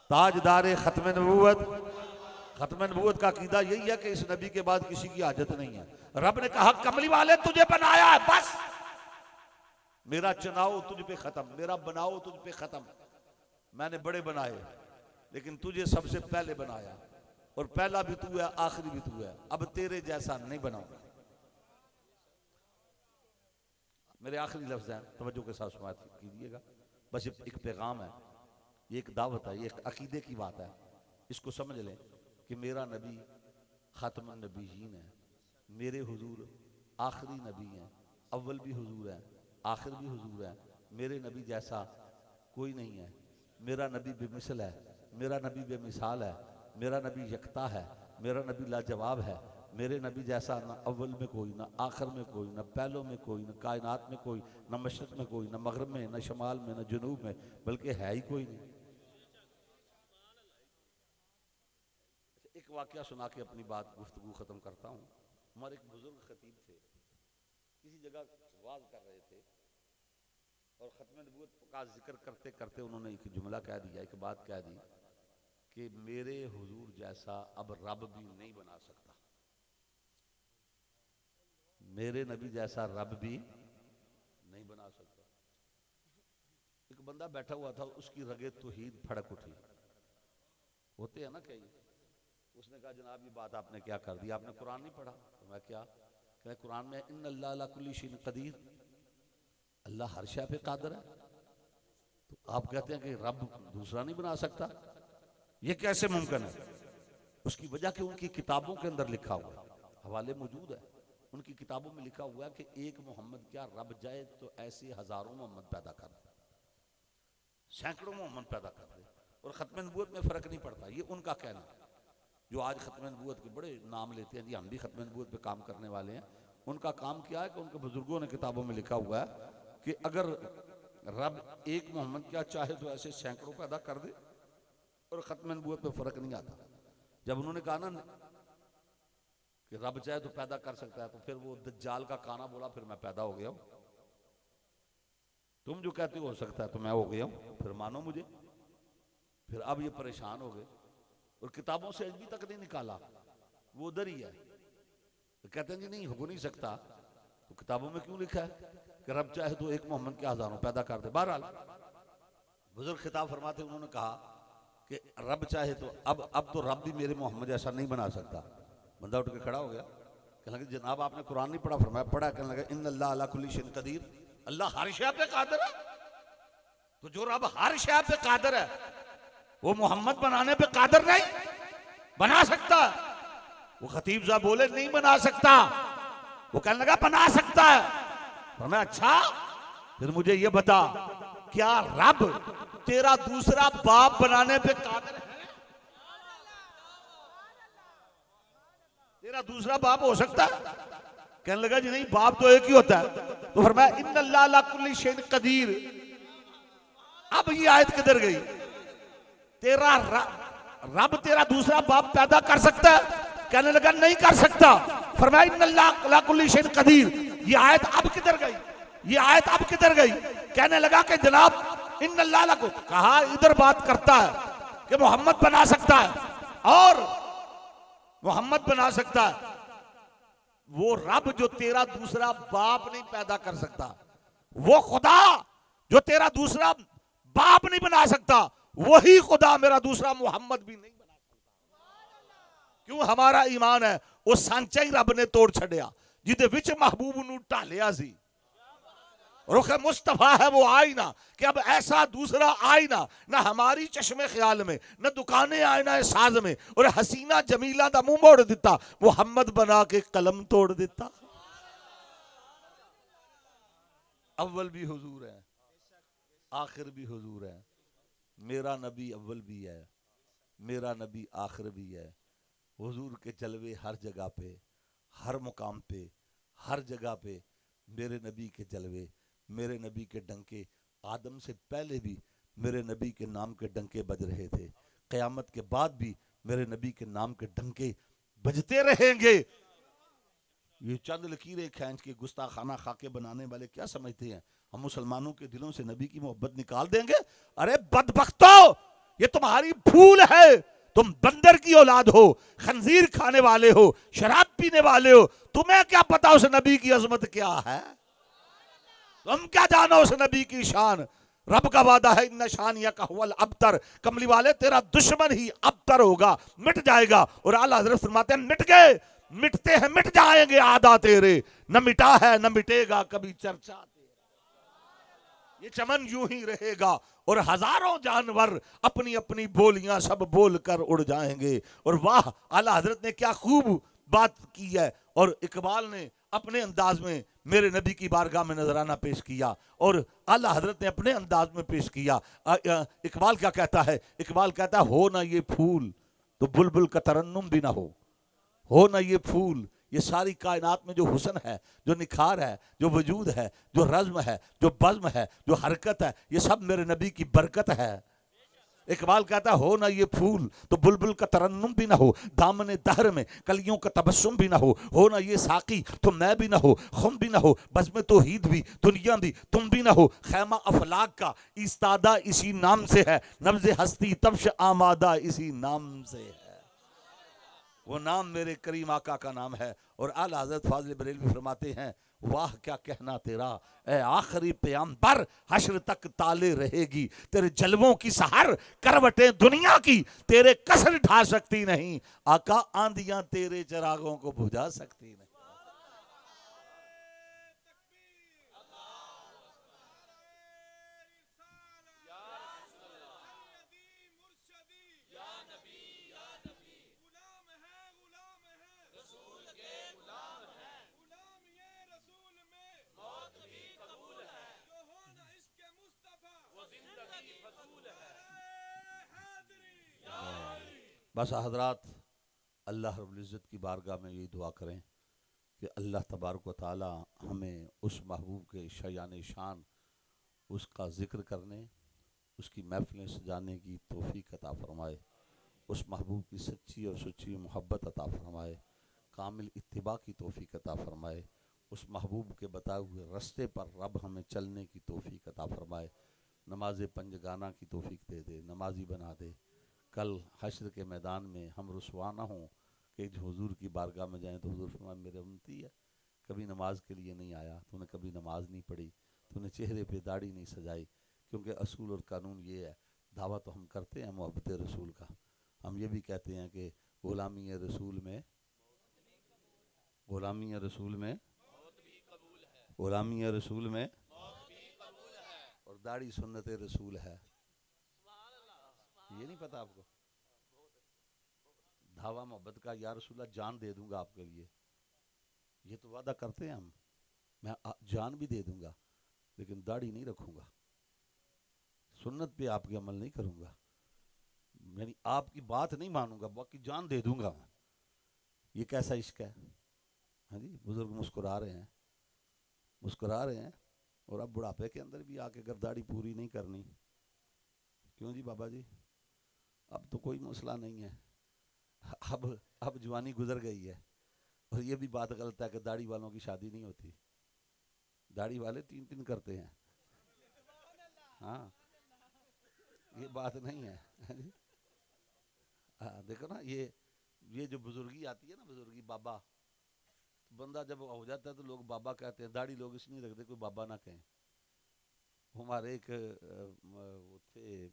ताजदार खत्म नबूवत। खत्म नबूवत का अकीदा यही है कि इस नबी के बाद किसी की हाजत नहीं है। रब ने कहा कमली वाले तुझे बनाया है, बस मेरा चुनाव तुझ पे खत्म, मेरा बनाओ तुझ पे खत्म। मैंने बड़े बनाए लेकिन तुझे सबसे पहले बनाया, और पहला भी तू है आखिरी भी तू है, अब तेरे जैसा नहीं बनाऊंगा। मेरे आखिरी लफ्ज हैं, तवज्जो के साथ समाअत कीजिएगा। बस एक पैगाम है, ये एक दावत है, ये एक अकीदे की बात है। इसको समझ लें कि मेरा नबी खातमुन नबीयीन है, मेरे हुजूर आखिरी नबी हैं, अव्वल भी हुजूर है आखिर भी हुजूर है। मेरे नबी जैसा कोई नहीं है, मेरा नबी बेमिसल है, मेरा नबी बेमिसाल है, मेरा नबी यकता है, मेरा नबी लाजवाब है। मेरे नबी जैसा ना अव्वल में कोई, ना आखिर में कोई, ना पहलों में कोई, ना कायनात में कोई, ना मशरक़ में कोई, ना मगरब में, ना शमाल में, ना जुनूब में, बल्कि है ही कोई नहीं। एक वाक़या सुना के अपनी बात गुफ्तगू ख़त्म करता हूँ। हमारे एक बुजुर्ग खतीब थे, किसी जगह वाज कर रहे थे और ख़त्म नबूवत का जिक्र करते करते उन्होंने एक जुमला कह दिया, एक बात कह दी कि मेरे हुजूर जैसा अब रब भी नहीं बना सकता, मेरे नबी जैसा रब भी नहीं बना सकता। एक बंदा बैठा हुआ था, उसकी रगे तौहीद फड़क उठी, होते हैं ना कई। उसने कहा जनाब ये बात आपने क्या कर दी, आपने कुरान नहीं पढ़ा? तो मैं क्या क्या कुरान में इन्नल्लाह अला कुल्ली शैइन कदीर, अल्लाह हर शय पे कादिर है। तो आप कहते हैं कि रब दूसरा नहीं बना सकता, ये कैसे मुमकिन है? उसकी वजह कि उनकी किताबों के अंदर लिखा हुआ है, हवाले मौजूद है, उनकी किताबों में लिखा हुआ है कि एक मोहम्मद क्या, रब चाहे तो ऐसे हजारों मोहम्मद पैदा कर दे, सैकड़ों मोहम्मद पैदा कर दे, और खत्म नबूवत में फर्क नहीं पड़ता। ये उनका कहना है। जो आज खत्म नबूवत के बड़े नाम लेते हैं, जी हम भी खत्म नबूवत पे काम करने वाले हैं, उनका काम क्या है कि उनके बुजुर्गों ने किताबों में लिखा हुआ है कि अगर रब एक मोहम्मद क्या चाहे तो ऐसे सैकड़ों पैदा कर दे और खत्म नबूवत पे फर्क नहीं आता। जब उन्होंने कहा ना कि रब चाहे तो पैदा कर सकता है, तो फिर वो दज्जाल का काना बोला फिर मैं पैदा हो गया हूं, तुम जो कहते हो सकता है तो मैं हो गया हूं, फिर मानो मुझे। फिर अब ये परेशान हो गए और किताबों से अभी तक नहीं निकाला, वो उधर ही है। तो कहते हैं जी नहीं हो नहीं सकता, तो किताबों में क्यों लिखा है कि रब चाहे तो एक मोहम्मद के हजारों पैदा कर दे। बहरहाल बुजुर्ग खिताब फरमाते, उन्होंने कहा कि रब चाहे तो अब तो रब भी मेरे मोहम्मद ऐसा नहीं बना सकता। बंदा उठ के खड़ा हो गया, कहने लगा जनाब आपने कुरान नहीं पढ़ा? फरमाया पढ़ा। कहने लगा इन्नल्लाह अला कुल्ली शैइन कदीर, अल्लाह हर शय पे कादिर है। तो जो रब हर शय पे कादिर है वो मोहम्मद बनाने पे कादिर नहीं बना सकता। वो खतीब साहब बोले नहीं बना सकता, वो कहने लगा बना सकता है। फरमाया अच्छा फिर मुझे ये बता, क्या रब तेरा दूसरा बाप बनाने पे कादिर है? तेरा दूसरा बाप हो सकता है? कहने लगा जी नहीं, बाप तो एक ही होता है। तो फरमाया इन्नल्लाह अला कुल्ली शैइन कदीर। अब ये आयत किधर गई? तेरा रब तेरा दूसरा बाप पैदा कर सकता है? कहने लगा नहीं कर सकता। फरमाया इन्नल्लाह अला कुल्ली शैइन कदीर। ये आयत अब किधर गई? ये आयत अब किधर गई? कहने लगा कि जनाब इन्नल्लाह को कहा इधर बात करता है कि मोहम्मद बना सकता है और मोहम्मद बना सकता है। वो रब जो तेरा दूसरा बाप नहीं पैदा कर सकता, वो खुदा जो तेरा दूसरा बाप नहीं बना सकता, वही खुदा मेरा दूसरा मोहम्मद भी नहीं बना सकता। क्यों? हमारा ईमान है वो सांचा ही रब ने तोड़ छड़िया जिदे विच महबूब नू ढालिया सी। रुख मुस्तफा है वो आईना कि अब ऐसा दूसरा आईना ना हमारी चश्मे ख्याल में, ना दुकानें आईना साज में, और हसीना जमीला दा मुंह मोड़ दिता, मोहम्मद बना के कलम तोड़ दिता। अव्वल भी हुजूर है, आखिर भी हुजूर है। मेरा नबी अव्वल भी है, मेरा नबी आखिर भी है। हुजूर के जलवे हर जगह पे, हर मुकाम पे, हर जगह पे मेरे नबी के जलवे, मेरे नबी के डंके। आदम से पहले भी मेरे नबी के नाम के डंके बज रहे थे, क़यामत के बाद भी मेरे नबी के नाम के डंके बजते रहेंगे। ये चंद लकीरें खींच के गुस्ताखाना खाके बनाने वाले क्या समझते हैं हम मुसलमानों के दिलों से नबी की मोहब्बत निकाल देंगे? अरे बदबख्तों, ये तुम्हारी भूल है। तुम बंदर की औलाद हो, खंजीर खाने वाले हो, शराब पीने वाले हो, तुम्हें क्या पता उस नबी की अजमत क्या है? तुम क्या जानो उस नबी की शान? रब का वादा है इन्ना शानिया का हुवल अबतर। कमली वाले तेरा दुश्मन ही अबतर होगा, मिट जाएगा। और आला हज़रत फरमाते हैं मिट गए, मिटते हैं, मिट जाएंगे आदा तेरे, न मिटा है न मिटेगा कभी चर्चा तेरा। ये चमन यूं ही रहेगा और हजारों जानवर अपनी अपनी बोलियां सब बोल कर उड़ जाएंगे। और वाह, आला हजरत ने क्या खूब बात की है। और इकबाल ने अपने अंदाज में मेरे नबी की बारगाह में नजराना पेश किया और आला हजरत ने अपने अंदाज में पेश किया। इकबाल क्या कहता है? इकबाल कहता है हो ना ये फूल तो बुलबुल का तरन्नुम भी ना हो ना ये फूल, ये सारी कायनात में जो हुस्न है, जो निखार है, जो वजूद है, जो रज़्म है, जो बज़्म है, जो हरकत है, ये सब मेरे नबी की बरकत है। इकबाल कहता है हो ना ये फूल तो बुलबुल का तरन्नुम भी ना हो, दामने दहर में कलियों का तबस्सुम भी ना हो ना ये साकी तो मैं भी ना हो, खुम भी ना हो, बज़्म तौहीद भी दुनिया भी तुम भी ना हो। खैमा अफलाक का इस्तादा इसी नाम से है, नब्ज़े हस्ती तब्श आमादा इसी नाम से है। वो नाम मेरे करीम आका का नाम है। और आला हज़रत फाज़िल बरेलवी फरमाते हैं वाह क्या कहना तेरा ए आखिरी पैगंबर, हश्र तक ताले रहेगी तेरे जलवों की सहर, करवटें दुनिया की तेरे कसर ढा सकती नहीं, आका आंधियां तेरे चिरागों को बुझा सकती नहीं। बस हजरात अल्लाह रब्बुल इज़्ज़त की बारगाह में यही दुआ करें कि अल्लाह तबारक व तआला हमें उस महबूब के शयान शान, उसका ज़िक्र करने, उसकी महफ़िलें सजाने की तौफ़ीक अता फ़रमाए, उस महबूब की सच्ची और सच्ची मोहब्बत अता फ़रमाए, कामिल इत्तिबा की तौफ़ीक अता फ़रमाए, उस महबूब के बताए हुए रास्ते पर रब हमें चलने की तौफ़ीक अता फ़रमाए, नमाज पंजगाना की तौफ़ीक दे दे, नमाजी बना दे। कल हश्र के मैदान में हम रुसवा ना हों कि हुजूर की बारगाह में जाएं तो हुजूर फरमाए मेरे उम्मती है, कभी नमाज के लिए नहीं आया, तूने कभी नमाज नहीं पढ़ी, तूने चेहरे पे दाढ़ी नहीं सजाई। क्योंकि असूल और कानून ये है, दावा तो हम करते हैं मोहब्बत रसूल का, हम ये भी कहते हैं कि गुलामी रसूल में, गुलामी रसूल में, गुलामी रसूल में और दाढ़ी सुन्नत रसूल है। ये नहीं पता आपको? धावा मोहब्बत का, या रसूलल्लाह जान दे दूंगा आपके लिए, ये तो वादा करते हैं हम, मैं जान भी दे दूंगा लेकिन दाढ़ी नहीं रखूंगा, सुन्नत पे आपके अमल नहीं करूंगा, यानी आपकी बात नहीं मानूंगा, बाकी जान दे दूंगा मैं। ये कैसा इश्क है? हाँ जी, बुजुर्ग मुस्कुरा रहे हैं, मुस्कुरा रहे हैं। और अब बुढ़ापे के अंदर भी आके अगर दाढ़ी पूरी नहीं करनी, क्यों जी बाबा जी, अब तो कोई मसला नहीं है, अब जवानी गुजर गई है। और ये भी बात गलत है कि दाढ़ी वालों की शादी नहीं होती, दाढ़ी वाले 3-3 करते हैं। हाँ, ये बात नहीं है। हाँ, देखो ना, ये जो बुजुर्गी आती है ना, बुजुर्गी बाबा, तो बंदा जब हो जाता है तो लोग बाबा कहते हैं, दाढ़ी लोग इसलिए रखते कोई बाबा ना कहें। हमारे एक वो थे,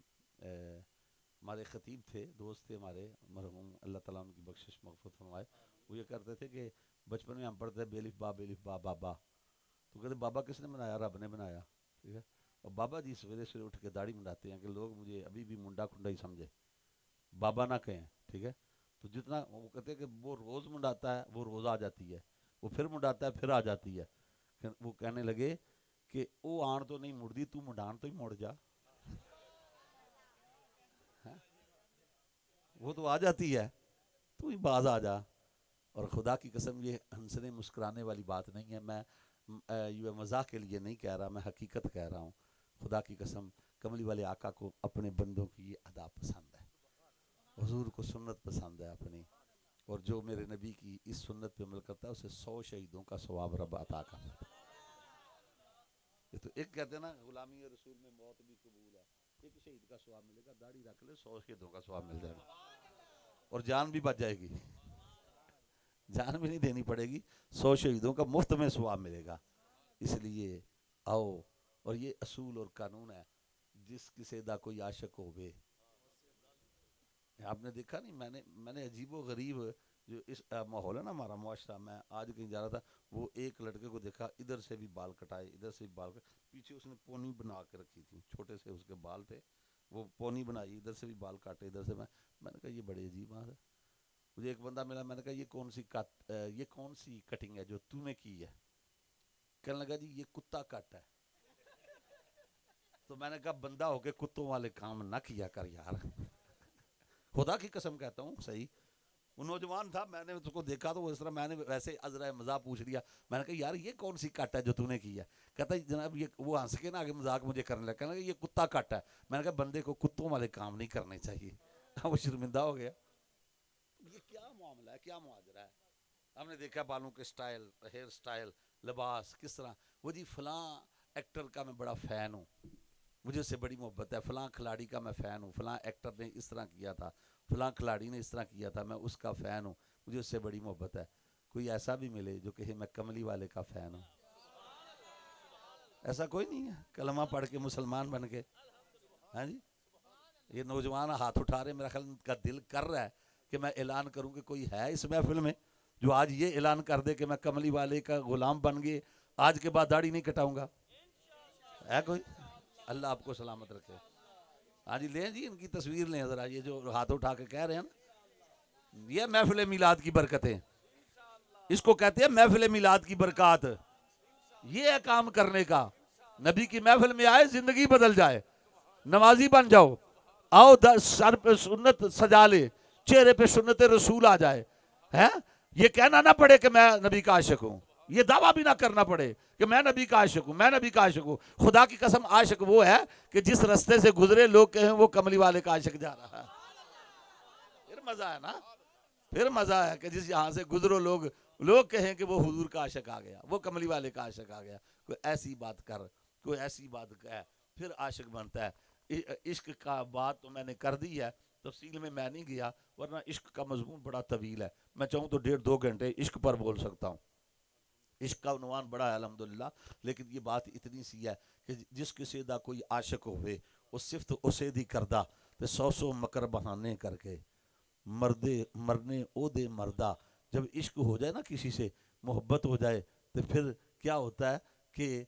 हमारे खतीब थे, दोस्त थे हमारे, मरहूम अल्लाह ताला उनकी बख्शिश मग़फ़िरत फरमाए। वो ये करते थे कि बचपन में हम पढ़ते बेलिफ बा बाबा, तो कहते बाबा किसने बनाया? रब ने बनाया। ठीक है, और बाबा जी सवेरे सवेरे उठ के दाढ़ी मुंडाते हैं कि लोग मुझे अभी भी मुंडा खुंडा ही समझे, बाबा ना कहें। ठीक है, तो जितना वो कहते हैं कि वो रोज़ मुंडाता है, वो रोज़ आ जाती है, वो फिर मुंडाता है, फिर आ जाती है। फिर वो कहने लगे कि वो आण तो नहीं मुड़दी, तू मुंडान तो ही मुड़ जा, वो तो आ जाती है, तू ही बाज आ जा। और खुदा की कसम ये हंसने मुस्कुराने वाली बात नहीं है, मैं ये मजाक के लिए नहीं कह रहा, मैं हकीकत कह रहा हूँ। खुदा की कसम, कमली वाले आका को अपने बंदों की ये अदा पसंद है, हुजूर को सुन्नत पसंद है अपनी, और जो मेरे नबी की इस सुन्नत पे अमल करता है उसे 100 शहीदों का सवाब रब अता करता है। ये तो एक कहते हैं ना, गुलामी रसूल में मौत भी कबूल है, एक शहीद का सवाब मिलेगा, दाढ़ी रख ले 100 शहीदों का सवाब मिल जाएगा, और जान भी बच जाएगी, जान भी नहीं देनी पड़ेगी, 100 शहीदों का मुफ्त में सवाब मिलेगा। इसलिए आओ, और ये असूल और कानून है, जिस किसी दा कोई आशिक होवे, आपने देखा नहीं, मैंने अजीबो गरीब जो इस माहौल है ना हमारा मुआशरा, मैं आज कहीं जा रहा था, वो एक लड़के को देखा, इधर से भी बाल कटाए, इधर से भी बाल कटाए, पीछे उसने पोनी बना के रखी थी, छोटे से उसके बाल थे, वो पोनी बनाई, इधर से भी बाल काटे, इधर से। मैंने कहा ये बड़ी अजीब बात है। मुझे एक बंदा मिला, मैंने कहा ये कौन सी कटिंग है जो तूने की है? कहने लगा जी ये कुत्ता कट है। तो मैंने कहा बंदा होके कुत्तों वाले काम ना किया कर यार, खुदा की कसम कहता हूँ। सही वो नौजवान था, मैंने उसको देखा तो वो इस तरह, मैंने वैसे अजरा मजाक पूछ लिया, मैंने कहा यार ये कौन सी कट है जो तूने की है? कहता है जनाब ये, वो हंस के ना आगे मजाक मुझे करने लगा, कहने लगा ये कुत्ता कट है। मैंने कहा बंदे को कुत्तों वाले काम नहीं करने चाहिए। वो शर्मिंदा हो गया, ये क्या मामला है, क्या मुआजरा है? हमने देखा बालों के स्टाइल, हेयर स्टाइल, लिबास किस तरह, वो जी फलां एक्टर का मैं बड़ा फ़ैन हूँ, मुझे उससे बड़ी मोहब्बत है, फलां खिलाड़ी का मैं फ़ैन हूँ, फलां एक्टर ने इस तरह किया था, फलां खिलाड़ी ने इस तरह किया था, मैं उसका फ़ैन हूँ, मुझे उससे बड़ी मोहब्बत है। कोई ऐसा भी मिले जो कहे मैं कमली वाले का फ़ैन हूँ? ऐसा कोई नहीं है, कलमा पढ़ के मुसलमान बन के। हाँ जी, ये नौजवान हाथ उठा रहे, मेरा ख्याल उनका दिल कर रहा है कि मैं ऐलान करूँ कि कोई है इस महफिल में जो आज ये ऐलान कर दे कि मैं कमली वाले का गुलाम बन गए, आज के बाद दाढ़ी नहीं कटाऊंगा। है कोई? अल्लाह आपको सलामत रखे। हाँ जी, लें जी इनकी तस्वीर लें ज़रा, ये जो हाथ उठा के कह रहे हैं ना, ये महफिल मिलाद की बरकतें, इसको कहते हैं महफिल मिलाद की बरकत। ये है काम करने का, नबी की महफिल में आए जिंदगी बदल जाए, नमाजी बन जाओ, आओ सर पे सुन्नत सजा ले, चेहरे पे सुन्नत रसूल आ जाए, है ये कहना ना पड़े कि मैं नबी का आशिक हूं, ये दावा भी ना करना पड़े कि मैं नबी का आशिक हूं, मैं नबी का आशिक हूं। खुदा की कसम आशिक वो है कि जिस रास्ते से गुजरे लोग कहें वो कमली वाले का आशिक जा रहा है। फिर मजा है ना, फिर मजा है कि जिस यहां से गुजरो लोग लोग कहें कि वो हुजूर का आशिक आ गया, वो कमली वाले का आशिक आ गया। कोई ऐसी बात कर, कोई ऐसी बात कह, फिर आशिक बनता है। इश्क का बात तो मैंने कर दी है, तफसील में मैं नहीं गया, वरना इश्क का मजमून बड़ा तवील है। मैं चाहूँ तो 1.5-2 घंटे इश्क पर बोल सकता हूँ। इश्क का उन्वान बड़ा है अल्हम्दुलिल्लाह, लेकिन ये बात इतनी सी है कि जिस किसी दा कोई आशिक होवे वो सिफ्त उसे दी करदा ते 100 मकर बहाने करके मर्दे मरने ओ दे मर्दा। जब इश्क हो जाए ना किसी से, मोहब्बत हो जाए, तो फिर क्या होता है कि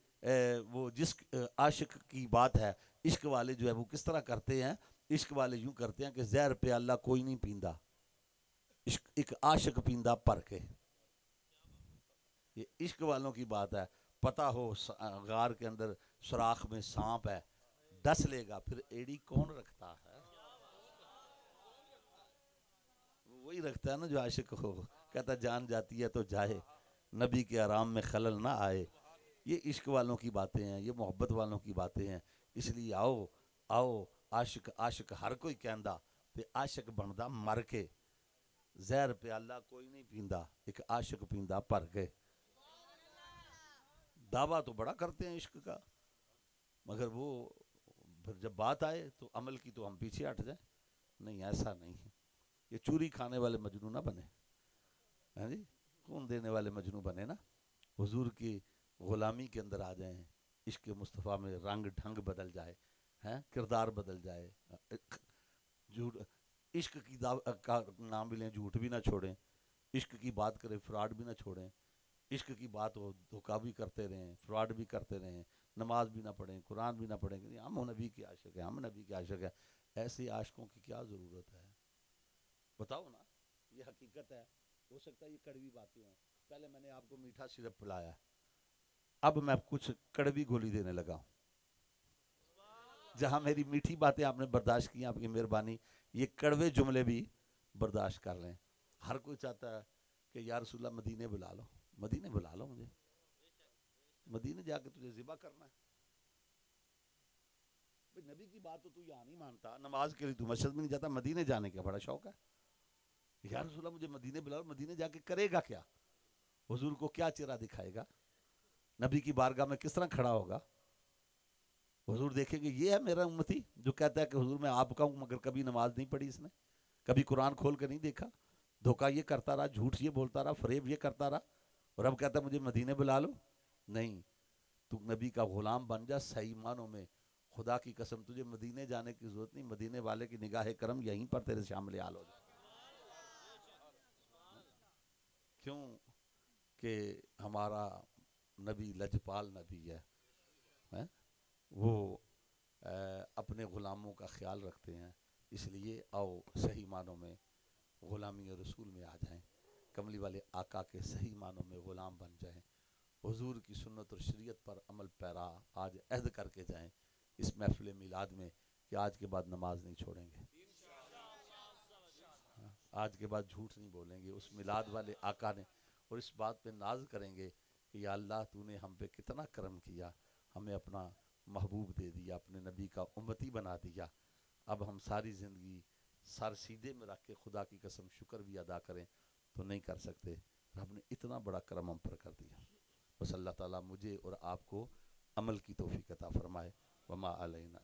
वो जिस आशिक की बात है, इश्क वाले जो है वो किस तरह करते हैं, इश्क वाले यूं करते हैं कि जहर प्याला कोई नहीं पींदा, इश्क एक आशिक पींदा भर के। ये इश्क वालों की बात है। पता हो गार के अंदर सुराख में सांप है, डस लेगा, फिर एड़ी कौन रखता है? वही रखता है ना जो आशिक हो। कहता जान जाती है तो जाए, नबी के आराम में खलल ना आए। ये इश्क वालों की बातें हैं, ये मोहब्बत वालों की बातें हैं। इसलिए आओ आओ, आशिक आशिक हर कोई कहंदा ते आशिक बनदा मर के। जहर प्याला कोई नहीं पींदा, एक आशिक पींदा भर के। दावा तो बड़ा करते हैं इश्क का, मगर वो फिर जब बात आए तो अमल की तो हम पीछे हट जाए। नहीं, ऐसा नहीं है। ये चूरी खाने वाले मजनू ना बने, हैं जी, खून देने वाले मजनू बने ना, हुजूर की गुलामी के अंदर आ जाएं, इश्क मुस्तफ़ा में रंग ढंग बदल जाए, हैं किरदार बदल जाए। झूठ इश्क की का नाम भी लें, झूठ भी ना छोड़ें, इश्क की बात करें, फ्रॉड भी ना छोड़ें। इश्क की बात हो, धोखा भी करते रहें, फ्रॉड भी करते रहें, नमाज भी ना पढ़ें, कुरान भी ना पढ़ें कि हम नबी के आशिक हैं, हम नबी के आशिक हैं। ऐसे आशिकों की क्या ज़रूरत है? बताओ ना, ये हकीकत है। हो सकता है ये कड़वी बातें हों। पहले मैंने आपको मीठा सिरप पिलाया, अब मैं कुछ कड़वी गोली देने लगा हूँ। जहां मेरी मीठी बातें आपने बर्दाश्त की, आपकी मेहरबानी, ये कड़वे जुमले भी बर्दाश्त कर लें। हर कोई चाहता है कि या रसूलल्लाह मदीने बुला लो, मदीने बुला लो, मुझे मदीने जाके तुझे ज़िबा करना है। भाई नबी की बात तो तू यहाँ नहीं मानता, नमाज के लिए तू मस्जिद में नहीं जाता, मदीने जाने का बड़ा शौक है। या रसूलल्लाह मुझे मदीने बुला लो, मदीने जाके करेगा क्या? हुजूर को क्या चेहरा दिखाएगा? नबी की बारगाह में किस तरह खड़ा होगा? हुजूर देखेंगे ये है मेरा उम्मती जो कहता है कि हुजूर मैं आपका हूँ, मगर कभी नमाज नहीं पढ़ी इसने, कभी कुरान खोल कर नहीं देखा, धोखा ये करता रहा, झूठ ये बोलता रहा, फरेब ये करता रहा, और अब कहता है मुझे मदीने बुला लो। नहीं, तू नबी का गुलाम बन जा सही मानों में। खुदा की कसम, तुझे मदीने जाने की जरूरत नहीं, मदीने वाले की निगाह करम यहीं पर तेरे शामिल हाल हो जाए। क्यों कि हमारा नबी लजपाल नबी है? वो अपने ग़ुलामों का ख्याल रखते हैं। इसलिए आओ सही मानों में ग़ुलामी और रसूल में आ जाएं, कमली वाले आका के सही मानों में ग़ुलाम बन जाएं, हुजूर की सुन्नत और शरीयत पर अमल पैरा आज अहद करके जाएं इस महफिल मिलाद में कि आज के बाद नमाज नहीं छोड़ेंगे, आज के बाद झूठ नहीं बोलेंगे उस मिलाद वाले आका ने, और इस बात पे नाज करेंगे कि या अल्लाह तूने हम पे कितना करम किया, हमें अपना महबूब दे दिया, अपने नबी का उम्मती बना दिया। अब हम सारी ज़िंदगी सर सीधे में रख के खुदा की कसम शुक्र भी अदा करें तो नहीं कर सकते। रब ने इतना बड़ा करम हम पर कर दिया। बस अल्लाह ताला मुझे और आपको अमल की तौफीक अता फरमाए। वमा अलैना।